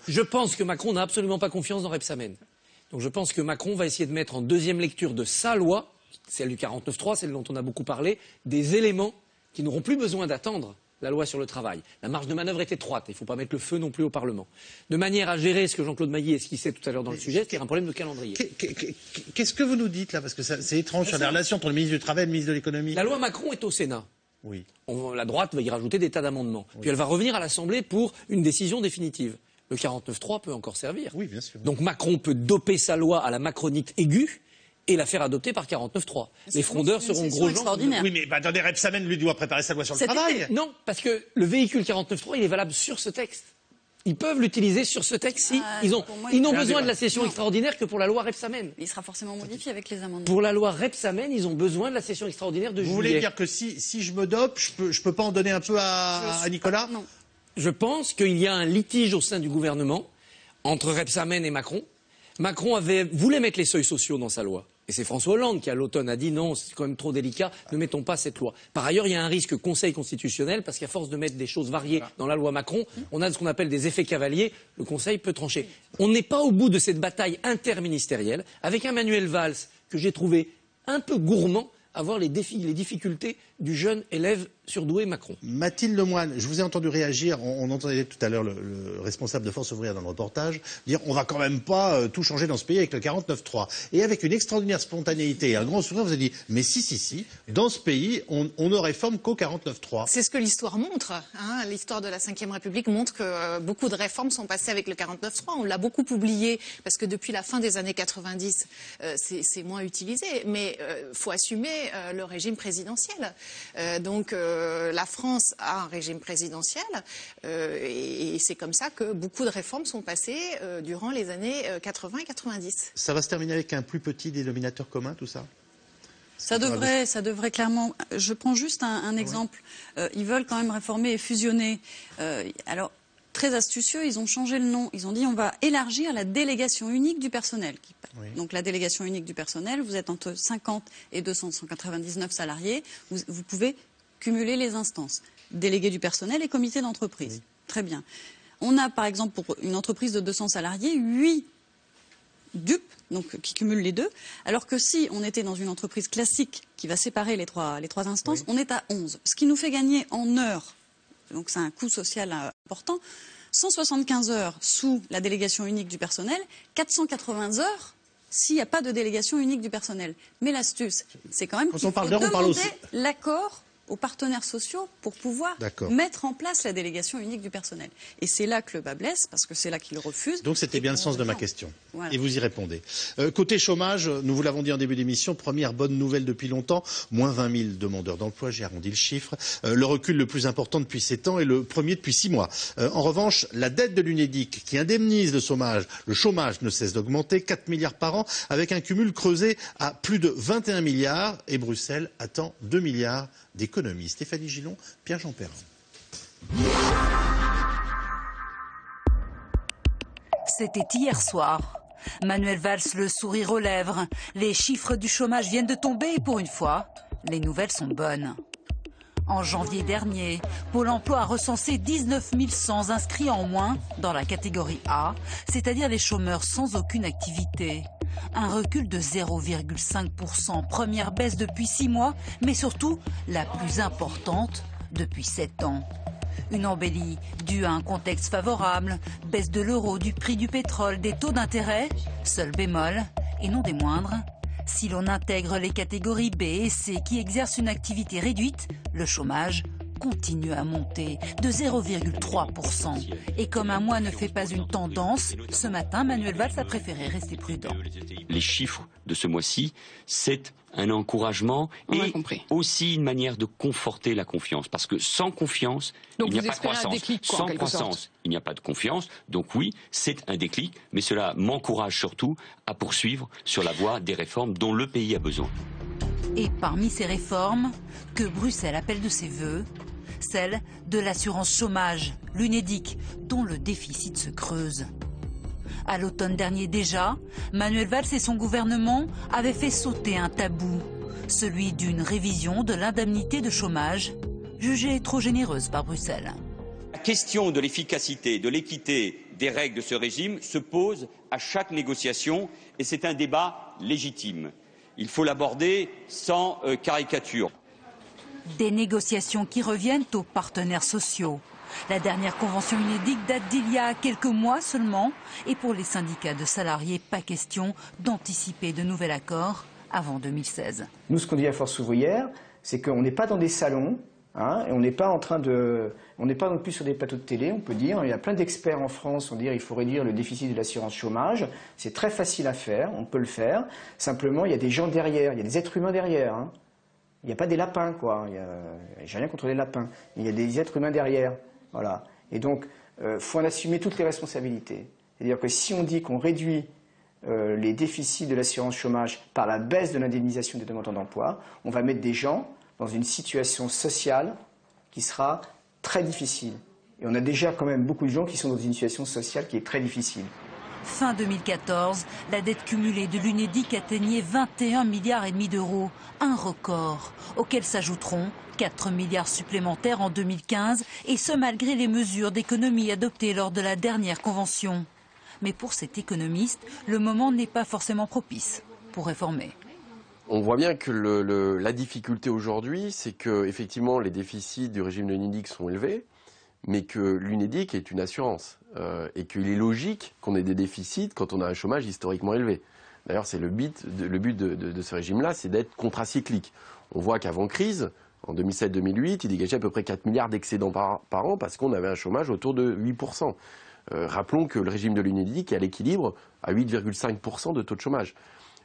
Je pense que Macron n'a absolument pas confiance dans Rebsamen. Donc je pense que Macron va essayer de mettre en deuxième lecture de sa loi, celle du 49.3, celle dont on a beaucoup parlé, des éléments qui n'auront plus besoin d'attendre la loi sur le travail. La marge de manœuvre est étroite, il ne faut pas mettre le feu non plus au Parlement. De manière à gérer ce que Jean-Claude Mailly esquissait tout à l'heure dans le sujet, c'est un problème de calendrier. Qu'est-ce que vous nous dites là? Parce que c'est étrange sur les relations entre le ministre du Travail et le ministre de l'Économie. La loi Macron est au Sénat. Oui. La droite va y rajouter des tas d'amendements. Oui. Puis elle va revenir à l'Assemblée pour une décision définitive. Le 49.3 peut encore servir. Oui, bien sûr. Donc Macron peut doper sa loi à la macronite aiguë et la faire adopter par 49.3. Les frondeurs seront gros gens. Oui, mais attendez, Rebsamen, lui, doit préparer sa loi sur le travail. Non, parce que le véhicule 49.3, il est valable sur ce texte. Ils peuvent l'utiliser sur ce texte-ci. Ils n'ont besoin de la session extraordinaire que pour la loi Rebsamen. Il sera forcément modifié avec les amendements. Pour la loi Rebsamen, ils ont besoin de la session extraordinaire de juillet. Vous voulez dire que si je me dope, je peux pas en donner un peu à Nicolas? Non. Je pense qu'il y a un litige au sein du gouvernement entre Rebsamen et Macron. Macron voulait mettre les seuils sociaux dans sa loi. Et c'est François Hollande qui, à l'automne, a dit non, c'est quand même trop délicat, ne mettons pas cette loi. Par ailleurs, il y a un risque Conseil constitutionnel, parce qu'à force de mettre des choses variées dans la loi Macron, on a ce qu'on appelle des effets cavaliers, le Conseil peut trancher. On n'est pas au bout de cette bataille interministérielle, avec un Manuel Valls que j'ai trouvé un peu gourmand à voir les difficultés du jeune élève surdoué Macron. Mathilde Lemoine, je vous ai entendu réagir, on entendait tout à l'heure le responsable de Force ouvrière dans le reportage dire on va quand même pas tout changer dans ce pays avec le 49.3. Et avec une extraordinaire spontanéité et un grand sourire, vous avez dit mais si, dans ce pays, on ne réforme qu'au 49.3. C'est ce que l'histoire montre. Hein. L'histoire de la Ve République montre que beaucoup de réformes sont passées avec le 49.3. On l'a beaucoup oublié parce que depuis la fin des années 90, c'est moins utilisé. Mais faut assumer le régime présidentiel. Donc la France a un régime présidentiel et c'est comme ça que beaucoup de réformes sont passées durant les années 80 et 90. Ça va se terminer avec un plus petit dénominateur commun, tout ça ? Ça devrait clairement. Je prends juste un exemple. Ils veulent quand même réformer et fusionner. Alors, très astucieux, ils ont changé le nom. Ils ont dit on va élargir la délégation unique du personnel. Oui. Donc la délégation unique du personnel, vous êtes entre 50 et 299 salariés. Vous pouvez cumuler les instances. Délégué du personnel et comité d'entreprise. Oui. Très bien. On a par exemple pour une entreprise de 200 salariés, 8 DUP, donc qui cumulent les deux, alors que si on était dans une entreprise classique qui va séparer les trois instances, oui, on est à 11. Ce qui nous fait gagner en heures, donc c'est un coût social important, 175 heures sous la délégation unique du personnel, 480 heures s'il n'y a pas de délégation unique du personnel. Mais l'astuce, c'est quand même qu'il faut demander l'accord aux partenaires sociaux pour pouvoir mettre en place la délégation unique du personnel. Et c'est là que le bas blesse, parce que c'est là qu'ils refusent. Donc c'était bien le sens de ma question. Voilà. Et vous y répondez. Côté chômage, nous vous l'avons dit en début d'émission, première bonne nouvelle depuis longtemps, moins 20 000 demandeurs d'emploi, j'ai arrondi le chiffre. Le recul le plus important depuis 7 ans et le premier depuis 6 mois. En revanche, la dette de l'UNEDIC, qui indemnise le chômage ne cesse d'augmenter, 4 milliards par an, avec un cumul creusé à plus de 21 milliards, et Bruxelles attend 2 milliards d'économie. Stéphanie Gillon, Pierre-Jean Perrin. C'était hier soir. Manuel Valls, le sourire aux lèvres. Les chiffres du chômage viennent de tomber et pour une fois, les nouvelles sont bonnes. En janvier dernier, Pôle emploi a recensé 19 100 inscrits en moins dans la catégorie A, c'est-à-dire les chômeurs sans aucune activité. Un recul de 0,5%, première baisse depuis 6 mois, mais surtout la plus importante depuis 7 ans. Une embellie due à un contexte favorable, baisse de l'euro, du prix du pétrole, des taux d'intérêt, seul bémol, et non des moindres. Si l'on intègre les catégories B et C qui exercent une activité réduite, le chômage continue à monter de 0,3%. Et comme un mois ne fait pas une tendance, ce matin, Manuel Valls a préféré rester prudent. Les chiffres de ce mois-ci, c'est un encouragement et aussi une manière de conforter la confiance. Parce que sans confiance, il n'y a pas de croissance. Sans croissance, il n'y a pas de confiance. Donc oui, c'est un déclic, mais cela m'encourage surtout à poursuivre sur la voie des réformes dont le pays a besoin. Et parmi ces réformes, que Bruxelles appelle de ses vœux, celle de l'assurance chômage, l'UNEDIC, dont le déficit se creuse. À l'automne dernier déjà, Manuel Valls et son gouvernement avaient fait sauter un tabou, celui d'une révision de l'indemnité de chômage, jugée trop généreuse par Bruxelles. La question de l'efficacité, de l'équité des règles de ce régime se pose à chaque négociation et c'est un débat légitime. Il faut l'aborder sans caricature. Des négociations qui reviennent aux partenaires sociaux. La dernière convention UNEDIC date d'il y a quelques mois seulement. Et pour les syndicats de salariés, pas question d'anticiper de nouvel accord avant 2016. Nous, ce qu'on dit à Force ouvrière, c'est qu'on n'est pas dans des salons, et on n'est pas non plus sur des plateaux de télé, on peut dire. Il y a plein d'experts en France qui vont dire qu'il faut réduire le déficit de l'assurance chômage. C'est très facile à faire, on peut le faire. Simplement, il y a des gens derrière, il y a des êtres humains derrière. Il n'y a pas des lapins, quoi. J'ai rien contre les lapins. Il y a des êtres humains derrière. Voilà. Et donc, faut en assumer toutes les responsabilités. C'est-à-dire que si on dit qu'on réduit les déficits de l'assurance chômage par la baisse de l'indemnisation des demandeurs d'emploi, on va mettre des gens dans une situation sociale qui sera très difficile. Et on a déjà quand même beaucoup de gens qui sont dans une situation sociale qui est très difficile. Fin 2014, la dette cumulée de l'Unédic atteignait 21,5 milliards d'euros, un record, auquel s'ajouteront 4 milliards supplémentaires en 2015, et ce malgré les mesures d'économie adoptées lors de la dernière convention. Mais pour cet économiste, le moment n'est pas forcément propice pour réformer. On voit bien que la difficulté aujourd'hui, c'est que effectivement les déficits du régime de l'Unédic sont élevés, mais que l'Unédic est une assurance et qu'il est logique qu'on ait des déficits quand on a un chômage historiquement élevé. D'ailleurs, c'est le but de ce régime-là, c'est d'être contracyclique. On voit qu'avant crise, en 2007-2008, il dégageait à peu près 4 milliards d'excédents par an parce qu'on avait un chômage autour de 8%. Rappelons que le régime de l'Unédic est à l'équilibre à 8,5% de taux de chômage.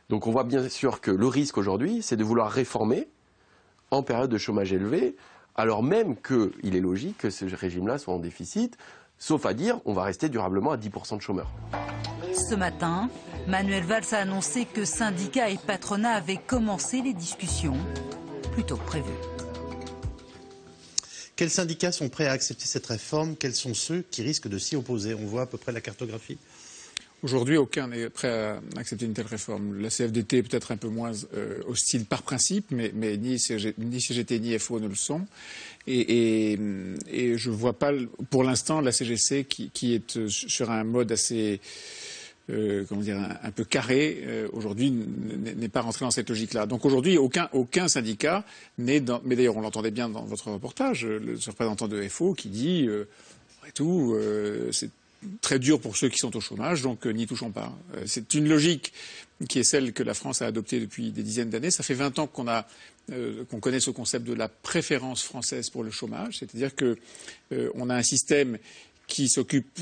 Donc on voit bien sûr que le risque aujourd'hui, c'est de vouloir réformer en période de chômage élevé, alors même qu'il est logique que ce régime-là soit en déficit, sauf à dire on va rester durablement à 10% de chômeurs. Ce matin, Manuel Valls a annoncé que syndicats et patronat avaient commencé les discussions plus tôt que prévu. Quels syndicats sont prêts à accepter cette réforme? Quels sont ceux qui risquent de s'y opposer? On voit à peu près la cartographie. Aujourd'hui, aucun n'est prêt à accepter une telle réforme. La CFDT est peut-être un peu moins hostile par principe, mais ni CGT ni FO ne le sont. Et je ne vois pas, pour l'instant, la CGC qui est sur un mode assez... un peu carré, aujourd'hui, n'est pas rentré dans cette logique-là. Donc aujourd'hui, aucun syndicat n'est dans... Mais d'ailleurs, on l'entendait bien dans votre reportage, le représentant de FO qui dit, après tout, c'est très dur pour ceux qui sont au chômage, donc n'y touchons pas. C'est une logique qui est celle que la France a adoptée depuis des dizaines d'années. Ça fait 20 ans qu'on connaît ce concept de la préférence française pour le chômage, c'est-à-dire qu'on a un système qui s'occupe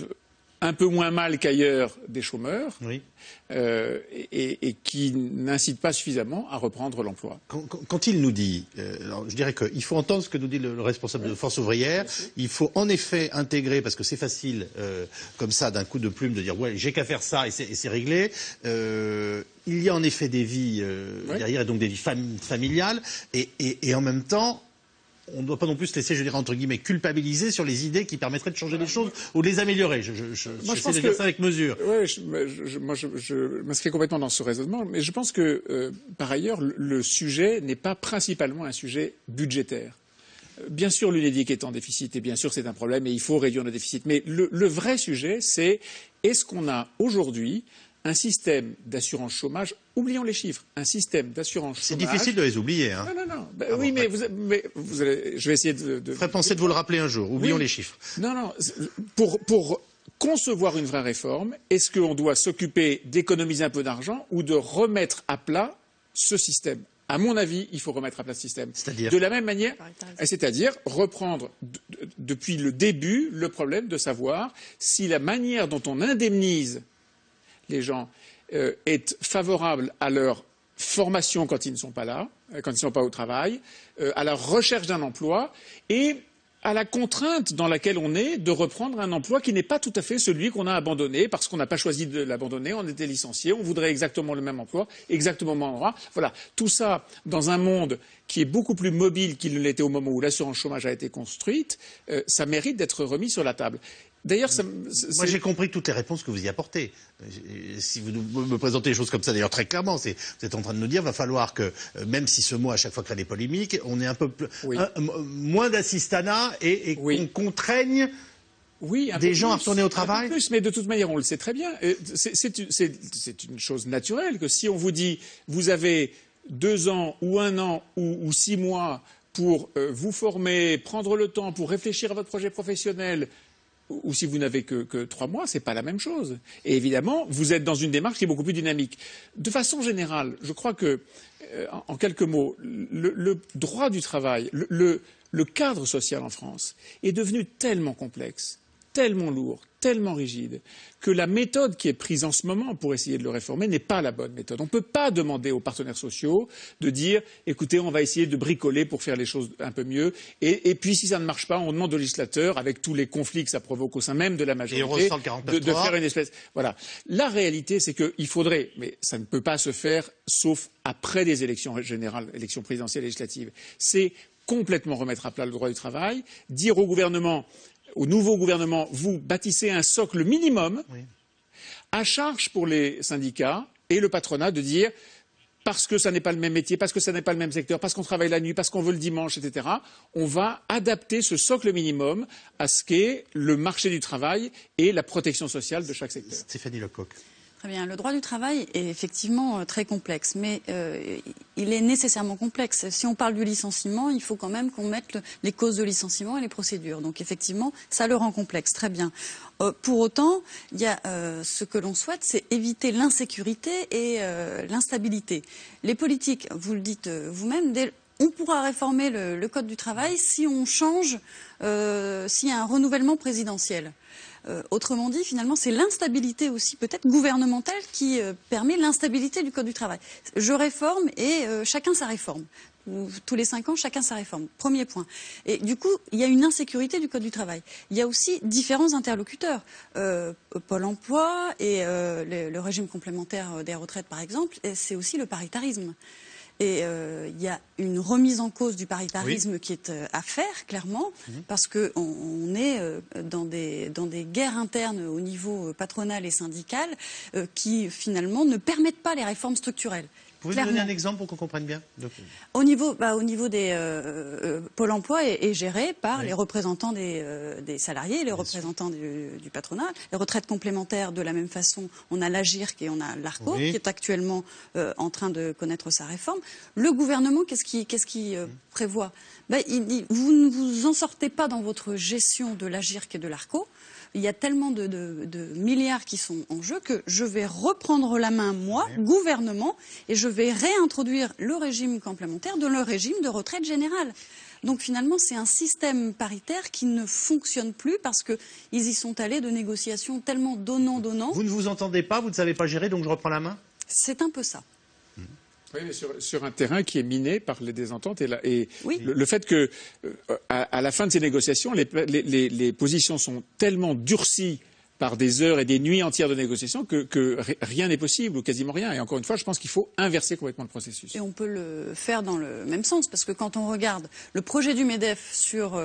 un peu moins mal qu'ailleurs des chômeurs, oui. Et qui n'incite pas suffisamment à reprendre l'emploi. Quand il nous dit, alors je dirais qu'il faut entendre ce que nous dit le responsable de Force ouvrière, il faut en effet intégrer, parce que c'est facile comme ça d'un coup de plume de dire ouais j'ai qu'à faire ça et c'est réglé, il y a en effet des vies derrière et donc des vies familiales et en même temps on ne doit pas non plus se laisser, je dirais, entre guillemets, culpabiliser sur les idées qui permettraient de changer les choses ou de les améliorer. J'essaie de dire ça avec mesure. Oui, moi je m'inscris complètement dans ce raisonnement, mais je pense que, par ailleurs, le sujet n'est pas principalement un sujet budgétaire. Bien sûr, l'Unédic est en déficit et bien sûr c'est un problème et il faut réduire le déficit. Mais le vrai sujet, c'est est-ce qu'on a aujourd'hui un système d'assurance chômage, oublions les chiffres, un système d'assurance chômage... C'est difficile de les oublier. Hein. Non. Oui, mais vous allez, je vais essayer de... Ferait penser de vous le rappeler un jour, oublions les chiffres. Non, pour concevoir une vraie réforme, est-ce qu'on doit s'occuper d'économiser un peu d'argent ou de remettre à plat ce système? À mon avis, il faut remettre à plat ce système. C'est-à-dire de la même manière, c'est-à-dire reprendre depuis le début le problème de savoir si la manière dont on indemnise les gens est favorable à leur formation quand ils ne sont pas là, quand ils ne sont pas au travail, à la recherche d'un emploi et à la contrainte dans laquelle on est de reprendre un emploi qui n'est pas tout à fait celui qu'on a abandonné parce qu'on n'a pas choisi de l'abandonner, on était licencié, on voudrait exactement le même emploi, exactement le même endroit. Voilà, tout ça dans un monde qui est beaucoup plus mobile qu'il ne l'était au moment où l'assurance chômage a été construite, ça mérite d'être remis sur la table. D'ailleurs, moi j'ai compris toutes les réponses que vous y apportez. Si vous me présentez les choses comme ça, d'ailleurs très clairement, vous êtes en train de nous dire qu'il va falloir que, même si ce mot à chaque fois crée des polémiques, on ait un peu moins d'assistanat et qu'on contraigne des gens à retourner au travail. Plus, mais de toute manière, on le sait très bien. C'est une chose naturelle que si on vous dit vous avez 2 ans ou 1 an ou 6 mois pour vous former, prendre le temps pour réfléchir à votre projet professionnel, ou si vous n'avez que 3 mois, c'est pas la même chose. Et évidemment, vous êtes dans une démarche qui est beaucoup plus dynamique. De façon générale, je crois que, en quelques mots, le droit du travail, le cadre social en France est devenu tellement complexe, tellement lourd, tellement rigide, que la méthode qui est prise en ce moment pour essayer de le réformer n'est pas la bonne méthode. On ne peut pas demander aux partenaires sociaux de dire « écoutez, on va essayer de bricoler pour faire les choses un peu mieux, et puis si ça ne marche pas, on demande au législateur, avec tous les conflits que ça provoque au sein même de la majorité, de faire une espèce... » Voilà. La réalité, c'est qu'il faudrait, mais ça ne peut pas se faire sauf après des élections générales, élections présidentielles et législatives, c'est complètement remettre à plat le droit du travail, dire au gouvernement... Au nouveau gouvernement, vous bâtissez un socle minimum à charge pour les syndicats et le patronat de dire parce que ça n'est pas le même métier, parce que ça n'est pas le même secteur, parce qu'on travaille la nuit, parce qu'on veut le dimanche, etc. On va adapter ce socle minimum à ce qu'est le marché du travail et la protection sociale de chaque secteur. Stéphanie Lecoq. Très bien. Le droit du travail est effectivement très complexe, mais il est nécessairement complexe. Si on parle du licenciement, il faut quand même qu'on mette les causes de licenciement et les procédures. Donc effectivement, ça le rend complexe. Très bien. Pour autant, il y a ce que l'on souhaite, c'est éviter l'insécurité et l'instabilité. Les politiques, vous le dites vous-même, on pourra réformer le Code du travail si on change, s'il y a un renouvellement présidentiel. Autrement dit, finalement, c'est l'instabilité aussi, peut-être gouvernementale, qui permet l'instabilité du Code du travail. Je réforme et chacun sa réforme. Tous les 5 ans, chacun sa réforme. Premier point. Et du coup, il y a une insécurité du Code du travail. Il y a aussi différents interlocuteurs. Pôle emploi et le régime complémentaire des retraites, par exemple, c'est aussi le paritarisme. Et il y a une remise en cause du paritarisme qui est à faire, clairement, parce qu'on est dans des guerres internes au niveau patronal et syndical qui, finalement, ne permettent pas les réformes structurelles. Vous pouvez nous donner un exemple pour qu'on comprenne bien? Au niveau des Pôle emploi est géré par les représentants des salariés, les représentants du patronat. Les retraites complémentaires, de la même façon, on a l'AGIRC et on a l'ARCO, qui est actuellement en train de connaître sa réforme. Le gouvernement, qu'est-ce qu'il prévoit? Vous ne vous en sortez pas dans votre gestion de l'AGIRC et de l'ARCO. Il y a tellement de milliards qui sont en jeu que je vais reprendre la main, moi, gouvernement, et je vais réintroduire le régime complémentaire dans le régime de retraite générale. Donc finalement, c'est un système paritaire qui ne fonctionne plus parce qu'ils y sont allés de négociations tellement donnant-donnant. Vous ne vous entendez pas, vous ne savez pas gérer, donc je reprends la main? C'est un peu ça. Oui, mais sur un terrain qui est miné par les désententes et le fait que, à la fin de ces négociations, les positions sont tellement durcies par des heures et des nuits entières de négociations que rien n'est possible ou quasiment rien. Et encore une fois, je pense qu'il faut inverser complètement le processus. Et on peut le faire dans le même sens, parce que quand on regarde le projet du MEDEF sur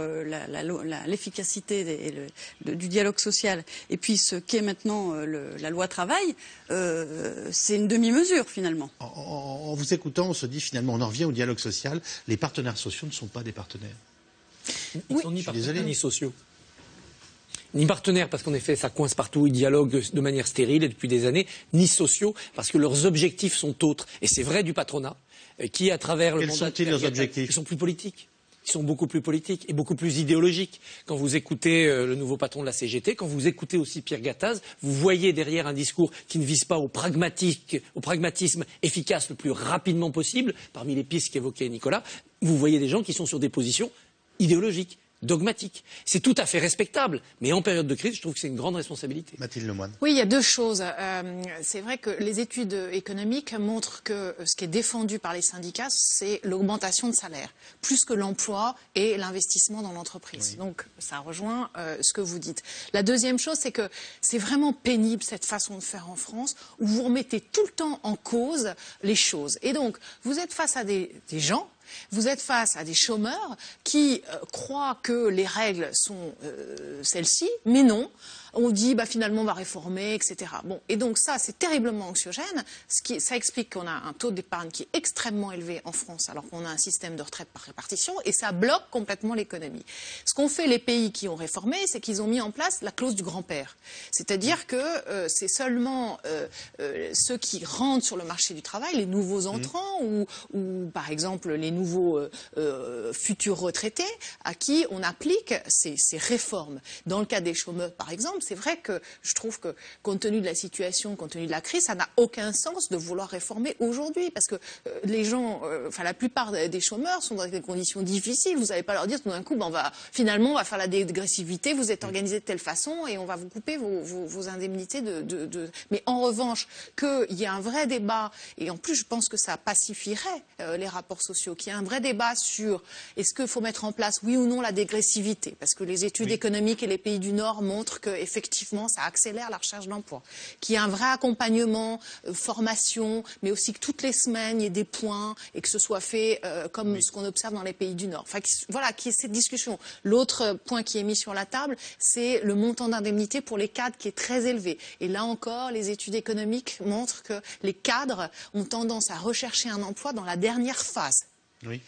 l'efficacité du dialogue social et puis ce qu'est maintenant la loi travail, c'est une demi-mesure finalement. En vous écoutant, on se dit finalement, on en revient au dialogue social, les partenaires sociaux ne sont pas des partenaires. Ils sont ni partenaires ni sociaux. Ni partenaires, parce qu'en effet, ça coince partout, ils dialoguent de manière stérile et depuis des années, ni sociaux, parce que leurs objectifs sont autres. Et c'est vrai du patronat, qui, à travers le mandat... Quels sont-ils leurs objectifs? Ils sont plus politiques. Ils sont beaucoup plus politiques et beaucoup plus idéologiques. Quand vous écoutez le nouveau patron de la CGT, quand vous écoutez aussi Pierre Gattaz, vous voyez derrière un discours qui ne vise pas au pragmatisme efficace le plus rapidement possible, parmi les pistes qu'évoquait Nicolas, vous voyez des gens qui sont sur des positions idéologiques, dogmatique. C'est tout à fait respectable, mais en période de crise, je trouve que c'est une grande responsabilité. Mathilde Lemoine. Oui, il y a deux choses. C'est vrai que les études économiques montrent que ce qui est défendu par les syndicats, c'est l'augmentation de salaire, plus que l'emploi et l'investissement dans l'entreprise. Oui. Donc, ça rejoint ce que vous dites. La deuxième chose, c'est que c'est vraiment pénible, cette façon de faire en France, où vous remettez tout le temps en cause les choses. Et donc, vous êtes face à des gens, vous êtes face à des chômeurs qui croient que les règles sont celles-ci, mais non. On dit finalement on va réformer, etc. Bon, et donc ça c'est terriblement anxiogène. Ça explique qu'on a un taux d'épargne qui est extrêmement élevé en France, alors qu'on a un système de retraite par répartition, et ça bloque complètement l'économie. Ce qu'ont fait les pays qui ont réformé, c'est qu'ils ont mis en place la clause du grand-père. C'est-à-dire que c'est seulement ceux qui rentrent sur le marché du travail, les nouveaux entrants ou par exemple les nouveaux futurs retraités à qui on applique ces réformes. Dans le cas des chômeurs, par exemple, c'est vrai que je trouve que, compte tenu de la situation, compte tenu de la crise, ça n'a aucun sens de vouloir réformer aujourd'hui, parce que les gens, la plupart des chômeurs sont dans des conditions difficiles. Vous n'allez pas leur dire tout d'un coup, on va faire la dégressivité, vous êtes organisé de telle façon et on va vous couper vos indemnités Mais en revanche, qu'il y ait un vrai débat, et en plus je pense que ça pacifierait les rapports sociaux, qu'il y ait un vrai débat sur est-ce qu'il faut mettre en place, oui ou non, la dégressivité, parce que les études économiques et les pays du Nord montrent qu'effectivement ça accélère la recherche d'emploi, qu'il y ait un vrai accompagnement, formation, mais aussi que toutes les semaines il y ait des points et que ce soit fait comme ce qu'on observe dans les pays du Nord. Voilà, qu'il y ait cette discussion. L'autre point qui est mis sur la table, c'est le montant d'indemnité pour les cadres qui est très élevé. Et là encore, les études économiques montrent que les cadres ont tendance à rechercher un emploi dans la dernière phase. Oui.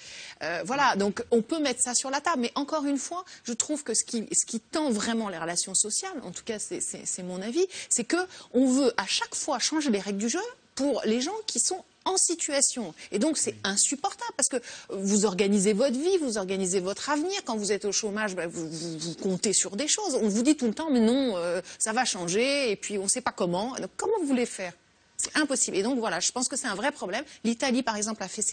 Voilà, donc on peut mettre ça sur la table, mais encore une fois, je trouve que ce qui tend vraiment les relations sociales, en tout cas c'est mon avis, c'est qu'on veut à chaque fois changer les règles du jeu pour les gens qui sont en situation. Et donc c'est insupportable parce que vous organisez votre vie, vous organisez votre avenir. Quand vous êtes au chômage, vous comptez sur des choses. On vous dit tout le temps, mais non, ça va changer, et puis on ne sait pas comment. Donc comment vous voulez faire ? C'est impossible. Et donc voilà, je pense que c'est un vrai problème. L'Italie, par exemple, a fait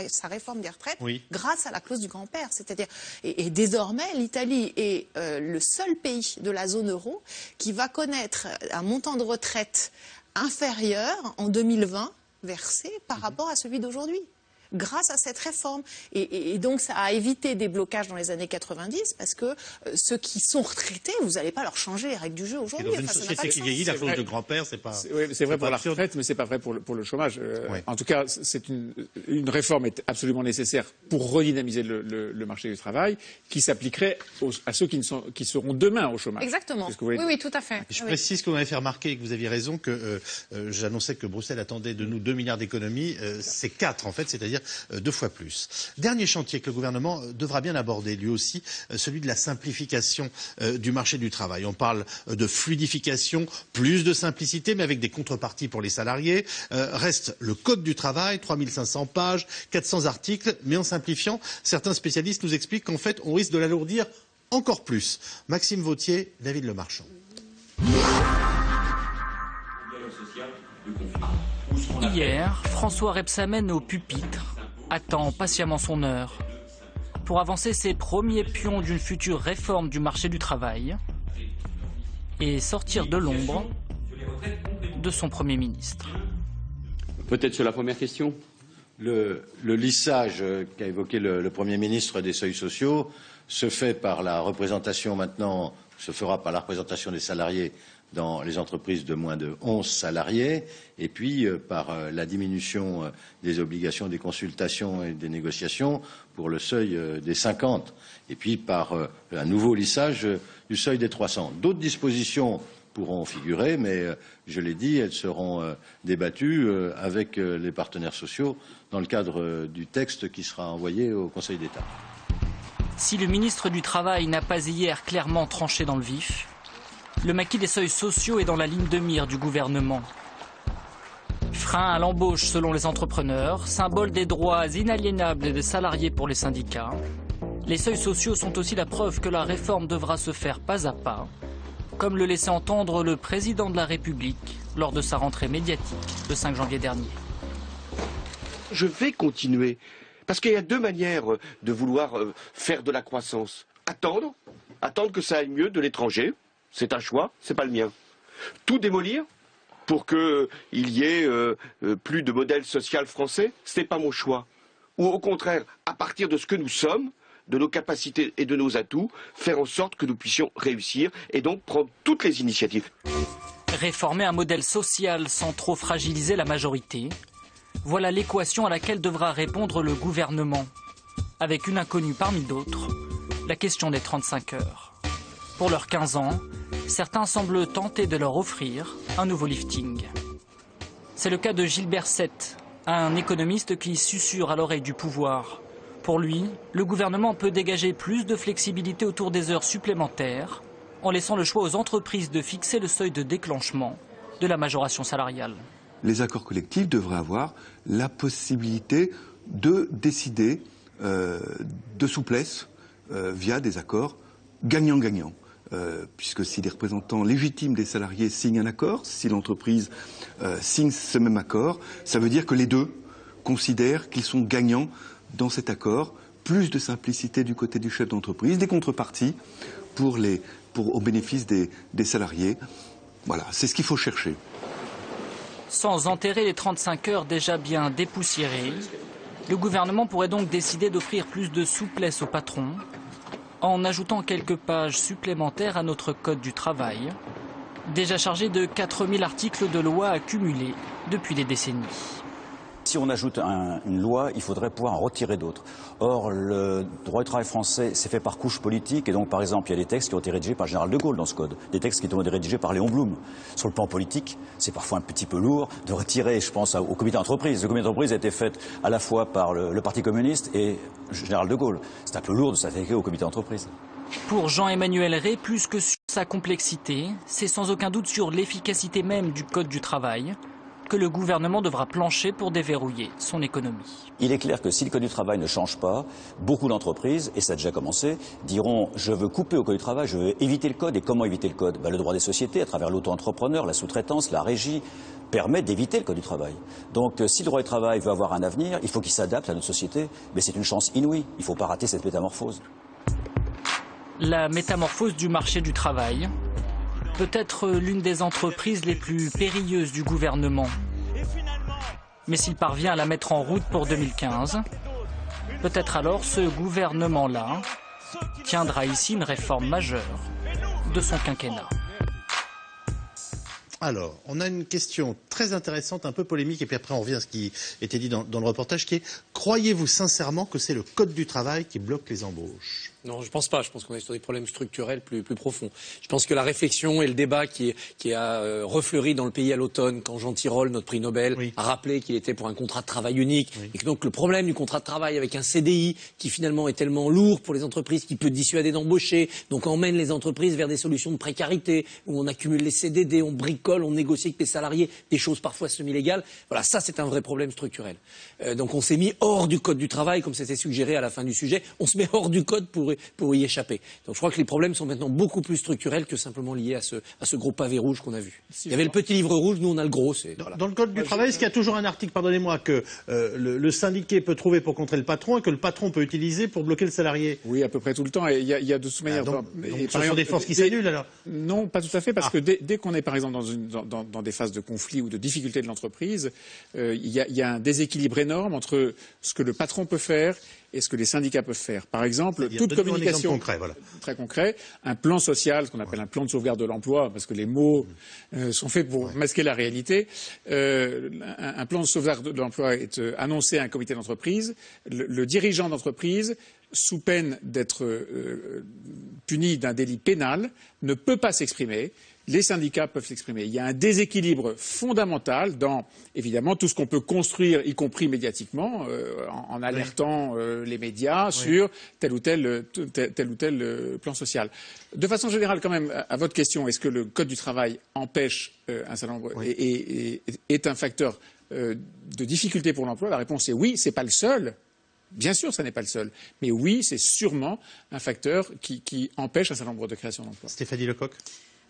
sa réforme des retraites grâce à la clause du grand-père. C'est-à-dire, et désormais, l'Italie est le seul pays de la zone euro qui va connaître un montant de retraite inférieur en 2020 versé par rapport à celui d'aujourd'hui, grâce à cette réforme. Et donc ça a évité des blocages dans les années 90, parce que ceux qui sont retraités, vous n'allez pas leur changer les règles du jeu aujourd'hui. Dans une société qui vieillit, la clause de grand-père, c'est pas... C'est vrai pour la retraite, mais c'est pas vrai pour le chômage. En tout cas, une réforme est absolument nécessaire pour redynamiser le marché du travail, qui s'appliquerait à ceux qui seront demain au chômage. Exactement. Oui, tout à fait. Je précise que vous m'avez fait remarquer, et que vous aviez raison, que j'annonçais que Bruxelles attendait de nous 2 milliards d'économies. C'est 4 en fait, c'est-à-dire 2 fois plus. Dernier chantier que le gouvernement devra bien aborder, lui aussi, celui de la simplification du marché du travail. On parle de fluidification, plus de simplicité, mais avec des contreparties pour les salariés. Reste le Code du travail, 3500 pages, 400 articles, mais en simplifiant, certains spécialistes nous expliquent qu'en fait, on risque de l'alourdir encore plus. Maxime Vauthier, David Lemarchand. Hier, François Rebsamen au pupitre attend patiemment son heure pour avancer ses premiers pions d'une future réforme du marché du travail et sortir de l'ombre de son Premier ministre. Peut-être sur la première question. Le lissage qu'a évoqué le Premier ministre des seuils sociaux se fait par la représentation maintenant, se fera par la représentation des salariés dans les entreprises de moins de 11 salariés, et puis par la diminution des obligations des consultations et des négociations pour le seuil des 50, et puis par un nouveau lissage du seuil des 300. D'autres dispositions pourront figurer, mais je l'ai dit, elles seront débattues avec les partenaires sociaux dans le cadre du texte qui sera envoyé au Conseil d'État. Si le ministre du Travail n'a pas hier clairement tranché dans le vif, le maquis des seuils sociaux est dans la ligne de mire du gouvernement. Frein à l'embauche selon les entrepreneurs, symbole des droits inaliénables des salariés pour les syndicats, les seuils sociaux sont aussi la preuve que la réforme devra se faire pas à pas, comme le laissait entendre le président de la République lors de sa rentrée médiatique le 5 janvier dernier. Je vais continuer, parce qu'il y a 2 manières de vouloir faire de la croissance. Attendre que ça aille mieux de l'étranger. C'est un choix, c'est pas le mien. Tout démolir pour qu'il y ait plus de modèle social français, ce n'est pas mon choix. Ou au contraire, à partir de ce que nous sommes, de nos capacités et de nos atouts, faire en sorte que nous puissions réussir et donc prendre toutes les initiatives. Réformer un modèle social sans trop fragiliser la majorité, voilà l'équation à laquelle devra répondre le gouvernement. Avec une inconnue parmi d'autres, la question des 35 heures. Pour leurs 15 ans, certains semblent tenter de leur offrir un nouveau lifting. C'est le cas de Gilbert Sett, un économiste qui susurre à l'oreille du pouvoir. Pour lui, le gouvernement peut dégager plus de flexibilité autour des heures supplémentaires en laissant le choix aux entreprises de fixer le seuil de déclenchement de la majoration salariale. Les accords collectifs devraient avoir la possibilité de décider de souplesse via des accords gagnant-gagnant. Puisque si les représentants légitimes des salariés signent un accord, si l'entreprise signe ce même accord, ça veut dire que les deux considèrent qu'ils sont gagnants dans cet accord. Plus de simplicité du côté du chef d'entreprise, des contreparties au bénéfice des salariés. Voilà, c'est ce qu'il faut chercher. Sans enterrer les 35 heures déjà bien dépoussiérées, le gouvernement pourrait donc décider d'offrir plus de souplesse aux patrons en ajoutant quelques pages supplémentaires à notre Code du travail, déjà chargé de 4000 articles de loi accumulés depuis des décennies. Si on ajoute une loi, il faudrait pouvoir en retirer d'autres. Or, le droit du travail français s'est fait par couche politique, et donc, par exemple, il y a des textes qui ont été rédigés par le général de Gaulle dans ce code, des textes qui ont été rédigés par Léon Blum. Sur le plan politique, c'est parfois un petit peu lourd de retirer, je pense, au comité d'entreprise. Le comité d'entreprise a été fait à la fois par le Parti communiste et le général de Gaulle. C'est un peu lourd de s'attaquer au comité d'entreprise. Pour Jean-Emmanuel Rey, plus que sur sa complexité, c'est sans aucun doute sur l'efficacité même du Code du travail que le gouvernement devra plancher pour déverrouiller son économie. Il est clair que si le Code du travail ne change pas, beaucoup d'entreprises, et ça a déjà commencé, diront « je veux couper au Code du travail, je veux éviter le Code ». Et comment éviter le Code ? Le droit des sociétés, à travers l'auto-entrepreneur, la sous-traitance, la régie, permet d'éviter le Code du travail. Donc si le droit du travail veut avoir un avenir, il faut qu'il s'adapte à notre société. Mais c'est une chance inouïe, il ne faut pas rater cette métamorphose. La métamorphose du marché du travail, peut-être l'une des entreprises les plus périlleuses du gouvernement. Mais s'il parvient à la mettre en route pour 2015, peut-être alors ce gouvernement-là tiendra ici une réforme majeure de son quinquennat. Alors, on a une question très intéressante, un peu polémique, et puis après on revient à ce qui était dit dans le reportage, qui est « Croyez-vous sincèrement que c'est le Code du travail qui bloque les embauches ?» Non, je pense pas. Je pense qu'on est sur des problèmes structurels plus profonds. Je pense que la réflexion et le débat qui a refleuri dans le pays à l'automne, quand Jean Tirole, notre prix Nobel, a rappelé qu'il était pour un contrat de travail unique, et que donc le problème du contrat de travail avec un CDI qui finalement est tellement lourd pour les entreprises, qui peut dissuader d'embaucher, donc emmène les entreprises vers des solutions de précarité, où on accumule les CDD, on bricole, on négocie avec les salariés, des choses parfois semi-légales. Voilà, ça c'est un vrai problème structurel. Donc on s'est mis hors du Code du travail, comme c'était suggéré à la fin du sujet. On se met hors du Code pour y échapper. Donc je crois que les problèmes sont maintenant beaucoup plus structurels que simplement liés à ce gros pavé rouge qu'on a vu. Il y avait le petit livre rouge, nous on a le gros. Dans le Code du travail, est-ce qu'il y a toujours un article, pardonnez-moi, que le syndiqué peut trouver pour contrer le patron et que le patron peut utiliser pour bloquer le salarié? Oui, à peu près tout le temps. Et il y a de toute manière... donc ce sont des forces qui s'annulent alors? Non, pas tout à fait, parce que dès qu'on est par exemple dans des phases de conflit ou de difficulté de l'entreprise, il y a un déséquilibre énorme entre ce que le patron peut faire et ce que les syndicats peuvent faire. Par exemple, toute communication concret, voilà. Très concret, un plan social, ce qu'on appelle un plan de sauvegarde de l'emploi, parce que les mots sont faits pour masquer la réalité. Un plan de sauvegarde de l'emploi est annoncé à un comité d'entreprise. Le dirigeant d'entreprise, sous peine d'être puni d'un délit pénal, ne peut pas s'exprimer. Les syndicats peuvent s'exprimer. Il y a un déséquilibre fondamental dans, évidemment, tout ce qu'on peut construire, y compris médiatiquement, en alertant les médias sur tel ou tel plan social. De façon générale, quand même, à votre question, est-ce que le Code du travail empêche un certain nombre et est un facteur de difficulté pour l'emploi? La réponse est oui, c'est pas le seul. Bien sûr, ça n'est pas le seul. Mais oui, c'est sûrement un facteur qui empêche un certain nombre de créations d'emplois. Stéphanie Lecoq.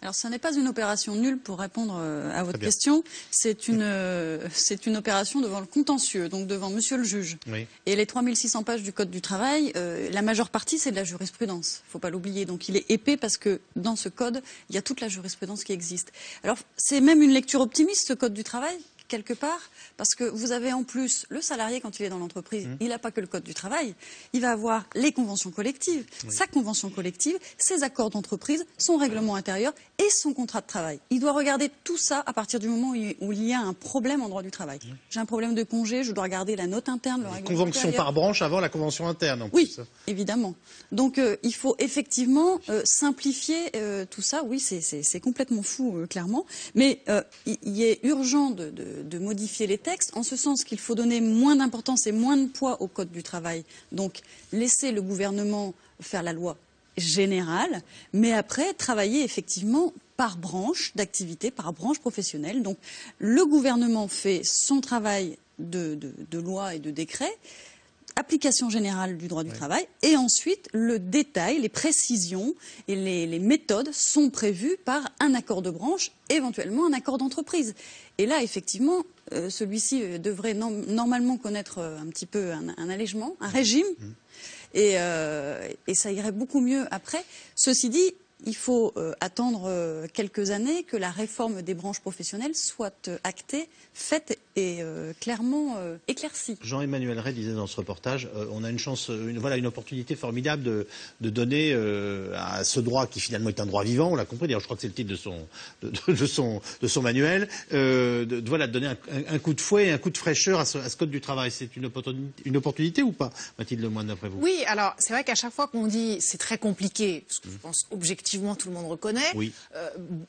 Alors, ce n'est pas une opération nulle pour répondre à votre question. C'est une opération devant le contentieux, donc devant monsieur le juge. Oui. Et les 3600 pages du Code du travail, la majeure partie, c'est de la jurisprudence. Il ne faut pas l'oublier. Donc, il est épais parce que dans ce code, il y a toute la jurisprudence qui existe. Alors, c'est même une lecture optimiste, ce Code du travail, quelque part, parce que vous avez en plus le salarié quand il est dans l'entreprise, il n'a pas que le Code du travail, il va avoir les conventions collectives, sa convention collective, ses accords d'entreprise, son règlement intérieur et son contrat de travail. Il doit regarder tout ça à partir du moment où il y a un problème en droit du travail. J'ai un problème de congé, je dois regarder la note interne, le règlement convention intérieur. Par branche avant la convention interne. Oui, évidemment. Donc il faut effectivement simplifier tout ça. Oui, c'est complètement fou, clairement. Mais il est urgent de modifier les textes, en ce sens qu'il faut donner moins d'importance et moins de poids au Code du travail. Donc, laisser le gouvernement faire la loi générale, mais après, travailler effectivement par branche d'activité, par branche professionnelle. Donc, le gouvernement fait son travail de loi et de décret. application générale du droit du travail, et ensuite le détail, les précisions et les méthodes sont prévues par un accord de branche, éventuellement un accord d'entreprise. Et là, effectivement, celui-ci devrait normalement connaître un petit peu un allègement, un régime, et ça irait beaucoup mieux après. Ceci dit, il faut attendre quelques années que la réforme des branches professionnelles soit actée, faite et clairement éclaircie. Jean-Emmanuel Ray disait dans ce reportage, on a une chance, une opportunité formidable de donner à ce droit qui finalement est un droit vivant, on l'a compris, d'ailleurs je crois que c'est le titre de son manuel, de donner un coup de fouet et un coup de fraîcheur à ce code du travail. C'est une opportunité ou pas, Mathilde Lemoine, d'après vous? Oui, alors c'est vrai qu'à chaque fois qu'on dit c'est très compliqué, parce que je pense objectivement tout le monde reconnaît, oui.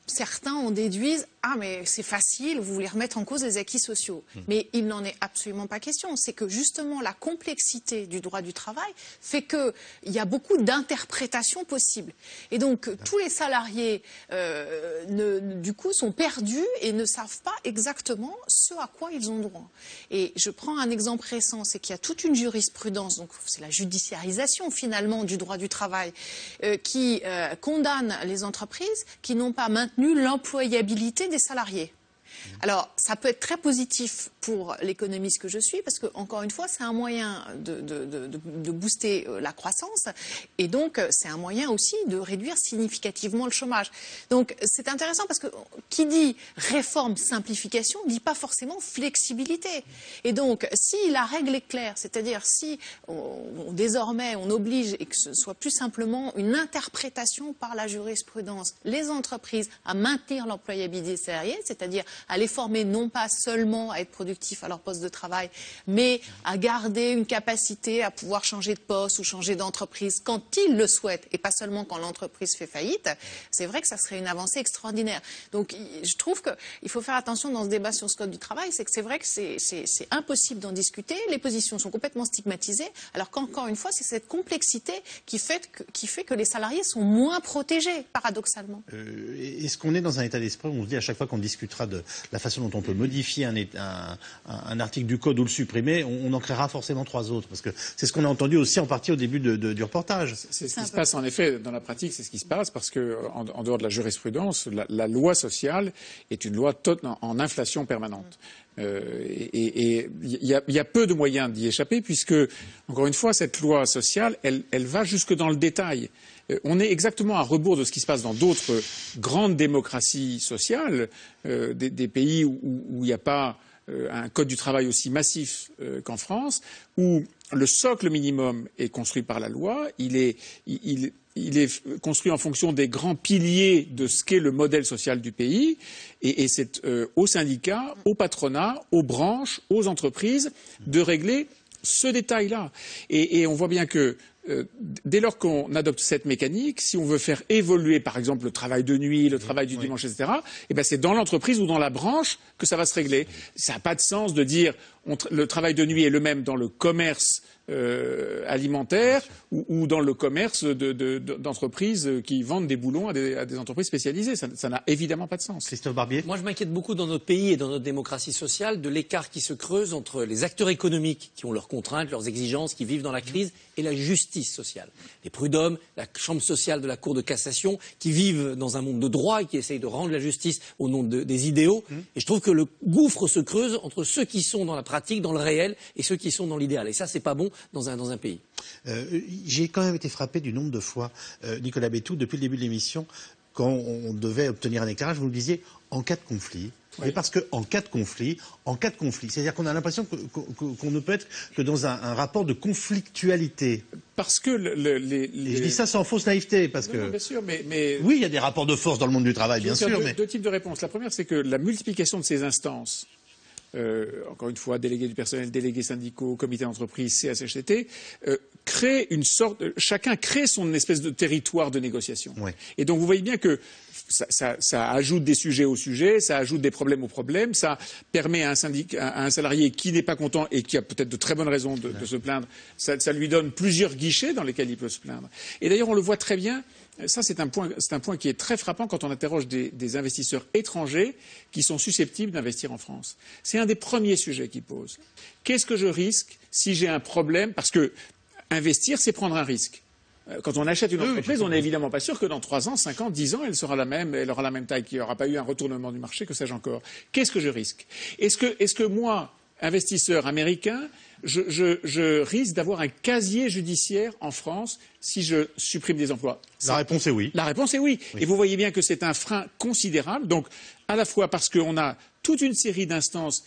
Certains en déduisent « Ah mais c'est facile, vous voulez remettre en cause les acquis sociaux ». Mais il n'en est absolument pas question. C'est que justement la complexité du droit du travail fait qu'il y a beaucoup d'interprétations possibles. Et donc tous les salariés du coup sont perdus et ne savent pas exactement ce à quoi ils ont droit. Et je prends un exemple récent, c'est qu'il y a toute une jurisprudence, donc c'est la judiciarisation finalement du droit du travail, qui condamne les entreprises qui n'ont pas maintenu l'employabilité des salariés. Alors, ça peut être très positif pour l'économiste que je suis, parce que, encore une fois, c'est un moyen de booster la croissance, et donc c'est un moyen aussi de réduire significativement le chômage. Donc, c'est intéressant parce que qui dit réforme, simplification, ne dit pas forcément flexibilité. Et donc, si la règle est claire, c'est-à-dire si désormais on oblige, et que ce soit plus simplement une interprétation par la jurisprudence, les entreprises à maintenir l'employabilité salariée, c'est-à-dire à les former non pas seulement à être productifs à leur poste de travail, mais à garder une capacité à pouvoir changer de poste ou changer d'entreprise quand ils le souhaitent, et pas seulement quand l'entreprise fait faillite, c'est vrai que ça serait une avancée extraordinaire. Donc je trouve qu'il faut faire attention dans ce débat sur ce code du travail, c'est que c'est vrai que c'est impossible d'en discuter, les positions sont complètement stigmatisées, alors qu'encore une fois, c'est cette complexité qui fait que les salariés sont moins protégés, paradoxalement. Est-ce qu'on est dans un état d'esprit où on se dit à chaque fois qu'on discutera de la façon dont on peut modifier un article du code ou le supprimer, on en créera forcément 3 autres, parce que c'est ce qu'on a entendu aussi en partie au début du reportage. C'est ce qui se passe en effet dans la pratique, c'est ce qui se passe parce que en dehors de la jurisprudence, la loi sociale est une loi en inflation permanente. Et il y a peu de moyens d'y échapper puisque, encore une fois, cette loi sociale, elle va jusque dans le détail. On est exactement à rebours de ce qui se passe dans d'autres grandes démocraties sociales, des pays où il n'y a pas un code du travail aussi massif qu'en France, où le socle minimum est construit par la loi, il est construit en fonction des grands piliers de ce qu'est le modèle social du pays, et c'est aux syndicats, au patronat, aux branches, aux entreprises de régler ce détail-là. Et on voit bien que dès lors qu'on adopte cette mécanique, si on veut faire évoluer, par exemple, le travail de nuit, le travail du dimanche, etc., eh ben c'est dans l'entreprise ou dans la branche que ça va se régler. Ça n'a pas de sens de dire le travail de nuit est le même dans le commerce alimentaire ou dans le commerce d'entreprises qui vendent des boulons à des entreprises spécialisées. Ça n'a évidemment pas de sens. Christophe Barbier. Moi, je m'inquiète beaucoup dans notre pays et dans notre démocratie sociale de l'écart qui se creuse entre les acteurs économiques qui ont leurs contraintes, leurs exigences, qui vivent dans la crise, et la justice sociale. Les prud'hommes, la chambre sociale de la Cour de cassation, qui vivent dans un monde de droit et qui essayent de rendre la justice au nom des idéaux. Et je trouve que le gouffre se creuse entre ceux qui sont dans la pratique, dans le réel, et ceux qui sont dans l'idéal. Et ça, c'est pas bon dans un pays. J'ai quand même été frappé du nombre de fois, Nicolas Béthou, depuis le début de l'émission, quand on devait obtenir un éclairage, vous nous disiez en cas de conflit. Oui. Mais parce qu'en cas de conflit, c'est-à-dire qu'on a l'impression qu'on ne peut être que dans un rapport de conflictualité. Parce que Et je dis ça sans fausse naïveté, parce que... Non, bien sûr, mais... Oui, il y a des rapports de force dans le monde du travail, bien sûr, mais... Deux types de réponses. La première, c'est que la multiplication de ces instances, encore une fois, délégués du personnel, délégués syndicaux, comités d'entreprise, CHSCT, crée une sorte... Chacun crée son espèce de territoire de négociation. Ouais. Et donc, vous voyez bien que ça ajoute des sujets aux sujets, ça ajoute des problèmes aux problèmes, ça permet à un salarié qui n'est pas content et qui a peut-être de très bonnes raisons de se plaindre, ça lui donne plusieurs guichets dans lesquels il peut se plaindre. Et d'ailleurs, on le voit très bien Ça, c'est un point qui est très frappant quand on interroge des investisseurs étrangers qui sont susceptibles d'investir en France. C'est un des premiers sujets qu'ils posent. Qu'est-ce que je risque si j'ai un problème? Parce que investir, c'est prendre un risque. Quand on achète une entreprise, on n'est évidemment pas sûr que dans 3 ans, 5 ans, 10 ans, elle aura la même taille, qu'il n'y aura pas eu un retournement du marché, que sais-je encore. Qu'est-ce que je risque? Est-ce que moi, investisseur américain, je risque d'avoir un casier judiciaire en France si je supprime des emplois? La réponse est oui. La réponse est oui. Et vous voyez bien que c'est un frein considérable. Donc, à la fois parce qu'on a toute une série d'instances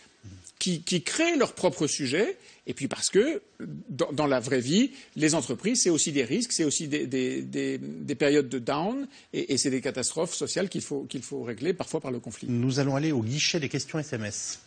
qui créent leur propre sujet, et puis parce que, dans la vraie vie, les entreprises, c'est aussi des risques, c'est aussi des périodes de down, et c'est des catastrophes sociales qu'il faut régler, parfois par le conflit. Nous allons aller au guichet des questions SMS.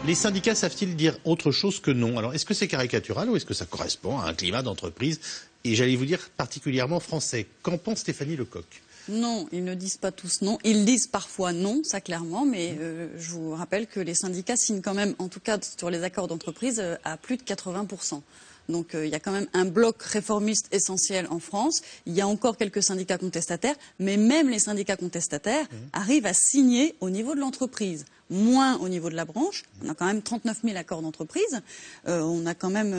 Les syndicats savent-ils dire autre chose que non? Alors, est-ce que c'est caricatural ou est-ce que ça correspond à un climat d'entreprise, et j'allais vous dire particulièrement français? Qu'en pense Stéphanie Lecoq? Non, ils ne disent pas tous non. Ils disent parfois non, ça clairement, mais je vous rappelle que les syndicats signent quand même, en tout cas sur les accords d'entreprise, à plus de 80%. Donc il y a quand même un bloc réformiste essentiel en France. Il y a encore quelques syndicats contestataires, mais même les syndicats contestataires arrivent à signer au niveau de l'entreprise, moins au niveau de la branche. On a quand même 39 000 accords d'entreprise. On a quand même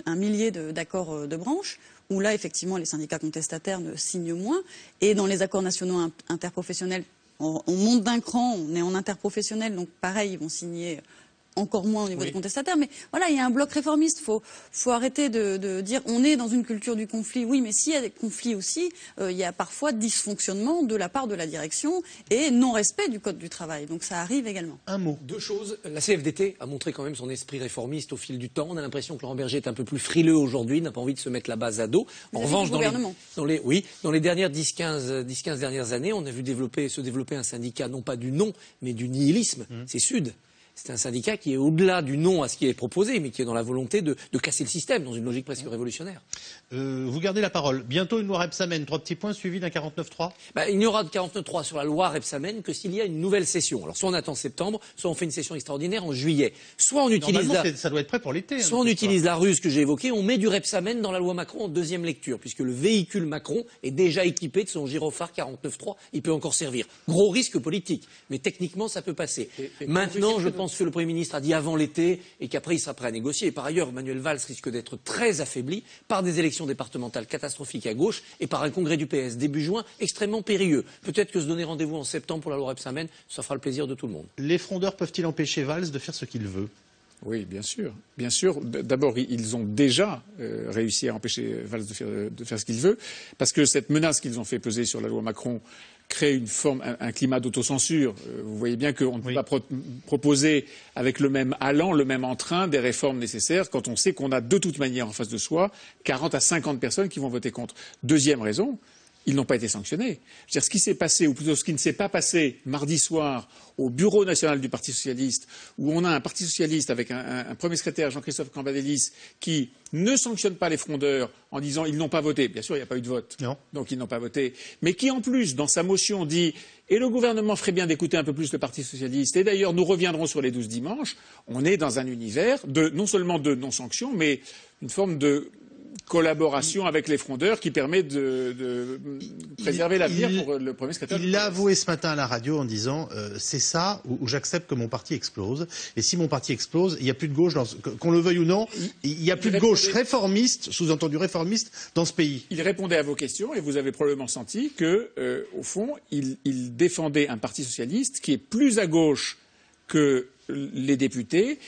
un millier d'accords de branche, où là, effectivement, les syndicats contestataires ne signent moins. Et dans les accords nationaux interprofessionnels, on monte d'un cran, on est en interprofessionnel, donc pareil, ils vont signer encore moins au niveau des contestataires. Mais voilà, il y a un bloc réformiste. Faut arrêter de dire on est dans une culture du conflit. Oui, mais s'il y a des conflits aussi, il y a parfois dysfonctionnement de la part de la direction et non-respect du Code du travail. Donc ça arrive également. Un mot. 2 choses. La CFDT a montré quand même son esprit réformiste au fil du temps. On a l'impression que Laurent Berger est un peu plus frileux aujourd'hui, n'a pas envie de se mettre la base à dos. En revanche, dans les dernières 10-15 dernières années, on a vu se développer un syndicat, non pas du non, mais du nihilisme. C'est Sud. C'est un syndicat qui est au-delà du non à ce qui est proposé, mais qui est dans la volonté de casser le système, dans une logique presque révolutionnaire. Vous gardez la parole. Bientôt une loi Rebsamen, 3 petits points suivis d'un 49.3. Il n'y aura de 49.3 sur la loi Rebsamen que s'il y a une nouvelle session. Alors soit on attend septembre, soit on fait une session extraordinaire en juillet. Soit on utilise ça doit être prêt pour l'été. Soit on utilise la ruse que j'ai évoquée, on met du Rebsamen dans la loi Macron en 2e lecture, puisque le véhicule Macron est déjà équipé de son gyrophare 49.3. Il peut encore servir. Gros risque politique, mais techniquement ça peut passer. Maintenant, je pense que le Premier ministre a dit avant l'été et qu'après il sera prêt à négocier. Et par ailleurs, Manuel Valls risque d'être très affaibli par des élections départementales catastrophiques à gauche et par un congrès du PS début juin extrêmement périlleux. Peut-être que se donner rendez-vous en septembre pour la loi Rebsamen, ça fera le plaisir de tout le monde. Les frondeurs peuvent-ils empêcher Valls de faire ce qu'il veut? Oui, bien sûr. Bien sûr. D'abord, ils ont déjà réussi à empêcher Valls de faire ce qu'il veut, parce que cette menace qu'ils ont fait peser sur la loi Macron crée un climat d'autocensure. Vous voyez bien qu'on ne peut pas proposer avec le même allant, le même entrain des réformes nécessaires quand on sait qu'on a de toute manière en face de soi 40 à 50 personnes qui vont voter contre. Deuxième raison, ils n'ont pas été sanctionnés. Je veux dire, ce qui s'est passé, ou plutôt ce qui ne s'est pas passé mardi soir au bureau national du Parti socialiste, où on a un Parti socialiste avec un premier secrétaire, Jean-Christophe Cambadélis, qui ne sanctionne pas les frondeurs en disant ils n'ont pas voté. Bien sûr, il n'y a pas eu de vote. Non. Donc ils n'ont pas voté. Mais qui, en plus, dans sa motion, dit et le gouvernement ferait bien d'écouter un peu plus le Parti socialiste. Et d'ailleurs, nous reviendrons sur les 12 dimanches. On est dans un univers non seulement de non-sanction, mais une forme de collaboration avec les frondeurs qui permet de préserver l'avenir pour le premier secrétaire. Il l'a avoué ce matin à la radio en disant c'est ça où j'accepte que mon parti explose. Et si mon parti explose, il n'y a plus de gauche, qu'on le veuille ou non, il n'y a plus de gauche réformiste, sous-entendu réformiste, dans ce pays. Il répondait à vos questions et vous avez probablement senti que, au fond, il défendait un parti socialiste qui est plus à gauche que les députés.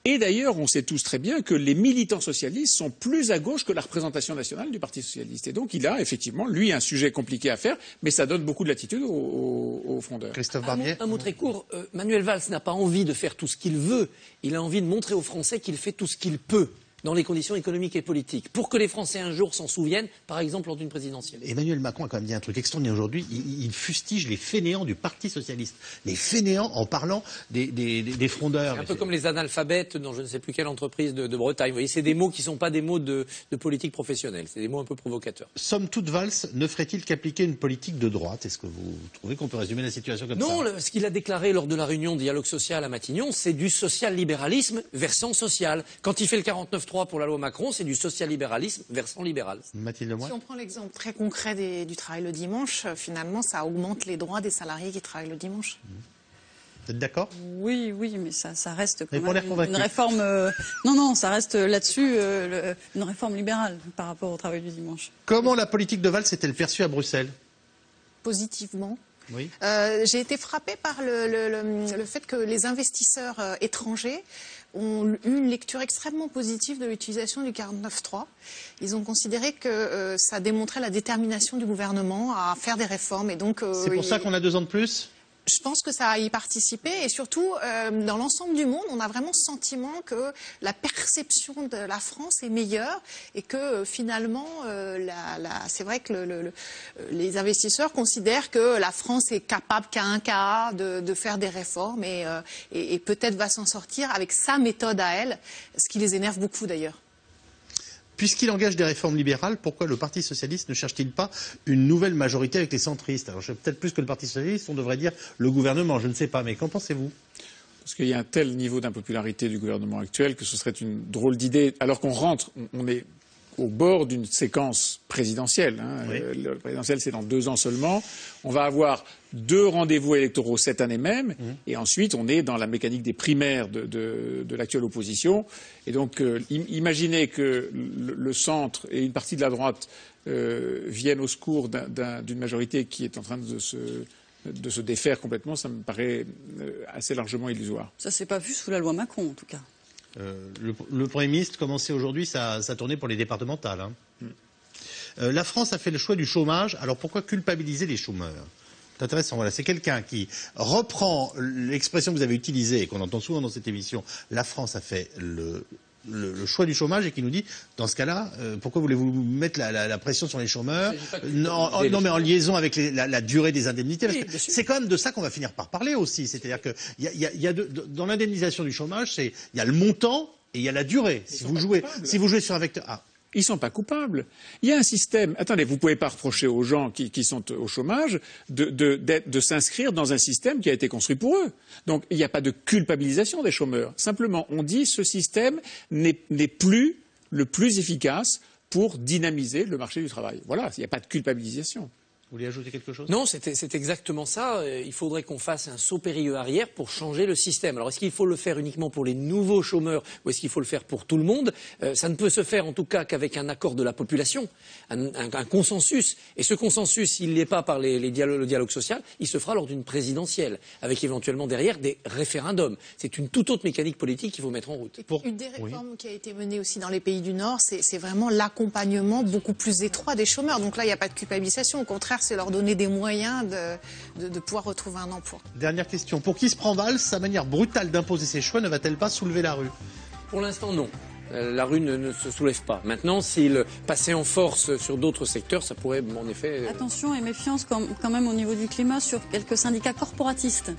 Et d'ailleurs, on sait tous très bien que les militants socialistes sont plus à gauche que la représentation nationale du Parti socialiste. Et donc, il a effectivement, lui, un sujet compliqué à faire, mais ça donne beaucoup de latitude aux frondeurs. Christophe Barbier. Un mot très court. Manuel Valls n'a pas envie de faire tout ce qu'il veut. Il a envie de montrer aux Français qu'il fait tout ce qu'il peut dans les conditions économiques et politiques, pour que les Français un jour s'en souviennent, par exemple lors d'une présidentielle. Emmanuel Macron a quand même dit un truc extraordinaire aujourd'hui, il fustige les fainéants du Parti socialiste. Les fainéants en parlant des frondeurs. C'est un peu comme les analphabètes dans je ne sais plus quelle entreprise de Bretagne. Vous voyez, c'est des mots qui ne sont pas des mots de politique professionnelle, c'est des mots un peu provocateurs. Somme toute, Valls ne ferait-il qu'appliquer une politique de droite? Est-ce que vous trouvez qu'on peut résumer la situation comme ça? Non, ce qu'il a déclaré lors de la réunion dialogue social à Matignon, c'est du social-libéralisme versant social. Quand il fait le 49.3, 49.3 pour la loi Macron, c'est du social-libéralisme versant libéral. Mathilde Lemoine. Si on prend l'exemple très concret du travail le dimanche, finalement, ça augmente les droits des salariés qui travaillent le dimanche. Vous êtes d'accord? Oui, mais ça reste quand même une réforme... Non, ça reste là-dessus une réforme libérale par rapport au travail du dimanche. Comment la politique de Valls est-elle perçue à Bruxelles? Positivement. Oui. J'ai été frappée par le fait que les investisseurs étrangers ont eu une lecture extrêmement positive de l'utilisation du 49.3. Ils ont considéré que ça démontrait la détermination du gouvernement à faire des réformes. Et donc, c'est pour ça qu'on a 2 ans de plus? Je pense que ça a y participé et surtout, dans l'ensemble du monde, on a vraiment ce sentiment que la perception de la France est meilleure et que finalement, c'est vrai que les investisseurs considèrent que la France est capable qu'à un cas de faire des réformes et peut-être va s'en sortir avec sa méthode à elle, ce qui les énerve beaucoup d'ailleurs. Puisqu'il engage des réformes libérales, pourquoi le Parti socialiste ne cherche-t-il pas une nouvelle majorité avec les centristes? Alors, peut-être plus que le Parti socialiste, on devrait dire le gouvernement, je ne sais pas, mais qu'en pensez-vous? Parce qu'il y a un tel niveau d'impopularité du gouvernement actuel que ce serait une drôle d'idée, alors qu'on rentre, on est au bord d'une séquence présidentielle. Oui. Le présidentiel, c'est dans 2 ans seulement. On va avoir 2 rendez-vous électoraux cette année même, et ensuite on est dans la mécanique des primaires de l'actuelle opposition. Et donc, imaginez que le centre et une partie de la droite viennent au secours d'une majorité qui est en train de se défaire complètement, ça me paraît assez largement illusoire. Ça s'est pas vu sous la loi Macron, en tout cas. Le Premier ministre commençait aujourd'hui sa tournée pour les départementales. La France a fait le choix du chômage, alors pourquoi culpabiliser les chômeurs? C'est intéressant, voilà, c'est quelqu'un qui reprend l'expression que vous avez utilisée et qu'on entend souvent dans cette émission, la France a fait le choix du chômage et qui nous dit, dans ce cas-là, pourquoi voulez-vous mettre la pression sur les chômeurs? Non, mais en liaison avec la durée des indemnités. Parce que c'est quand même de ça qu'on va finir par parler aussi. C'est-à-dire que dans l'indemnisation du chômage, il y a le montant et il y a la durée. Si vous jouez sur un vecteur... Ah. Ils ne sont pas coupables. Il y a un système. Attendez, vous ne pouvez pas reprocher aux gens qui sont au chômage de s'inscrire dans un système qui a été construit pour eux. Donc il n'y a pas de culpabilisation des chômeurs. Simplement, on dit que ce système n'est plus le plus efficace pour dynamiser le marché du travail. Voilà, il n'y a pas de culpabilisation. Vous voulez ajouter quelque chose? Non, c'est exactement ça. Il faudrait qu'on fasse un saut périlleux arrière pour changer le système. Alors, est-ce qu'il faut le faire uniquement pour les nouveaux chômeurs ou est-ce qu'il faut le faire pour tout le monde? Ça ne peut se faire en tout cas qu'avec un accord de la population, un consensus. Et ce consensus, s'il n'est pas par le dialogue social, il se fera lors d'une présidentielle, avec éventuellement derrière des référendums. C'est une toute autre mécanique politique qu'il faut mettre en route. Une des réformes qui a été menée aussi dans les pays du Nord, c'est vraiment l'accompagnement beaucoup plus étroit des chômeurs. Donc là, il n'y a pas de culpabilisation. Au contraire, c'est leur donner des moyens de pouvoir retrouver un emploi. Dernière question. Pour qui se prend Valls, sa manière brutale d'imposer ses choix ne va-t-elle pas soulever la rue? Pour l'instant, non. La rue ne se soulève pas. Maintenant, s'il passait en force sur d'autres secteurs, ça pourrait en effet... Attention et méfiance quand même au niveau du climat sur quelques syndicats corporatistes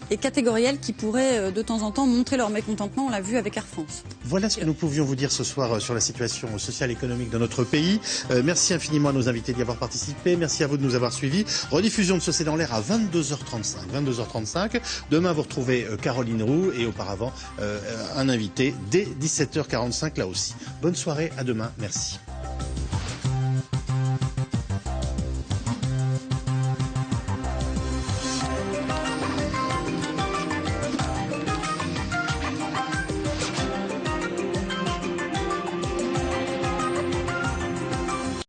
et catégoriels qui pourraient de temps en temps montrer leur mécontentement, on l'a vu avec Air France. Voilà ce que nous pouvions vous dire ce soir sur la situation sociale et économique de notre pays. Merci infiniment à nos invités d'y avoir participé. Merci à vous de nous avoir suivis. Rediffusion de Ce C'est dans l'air à 22h35. Demain, vous retrouvez Caroline Roux et auparavant un invité dès 17h45 là aussi. Bonne soirée, à demain. Merci.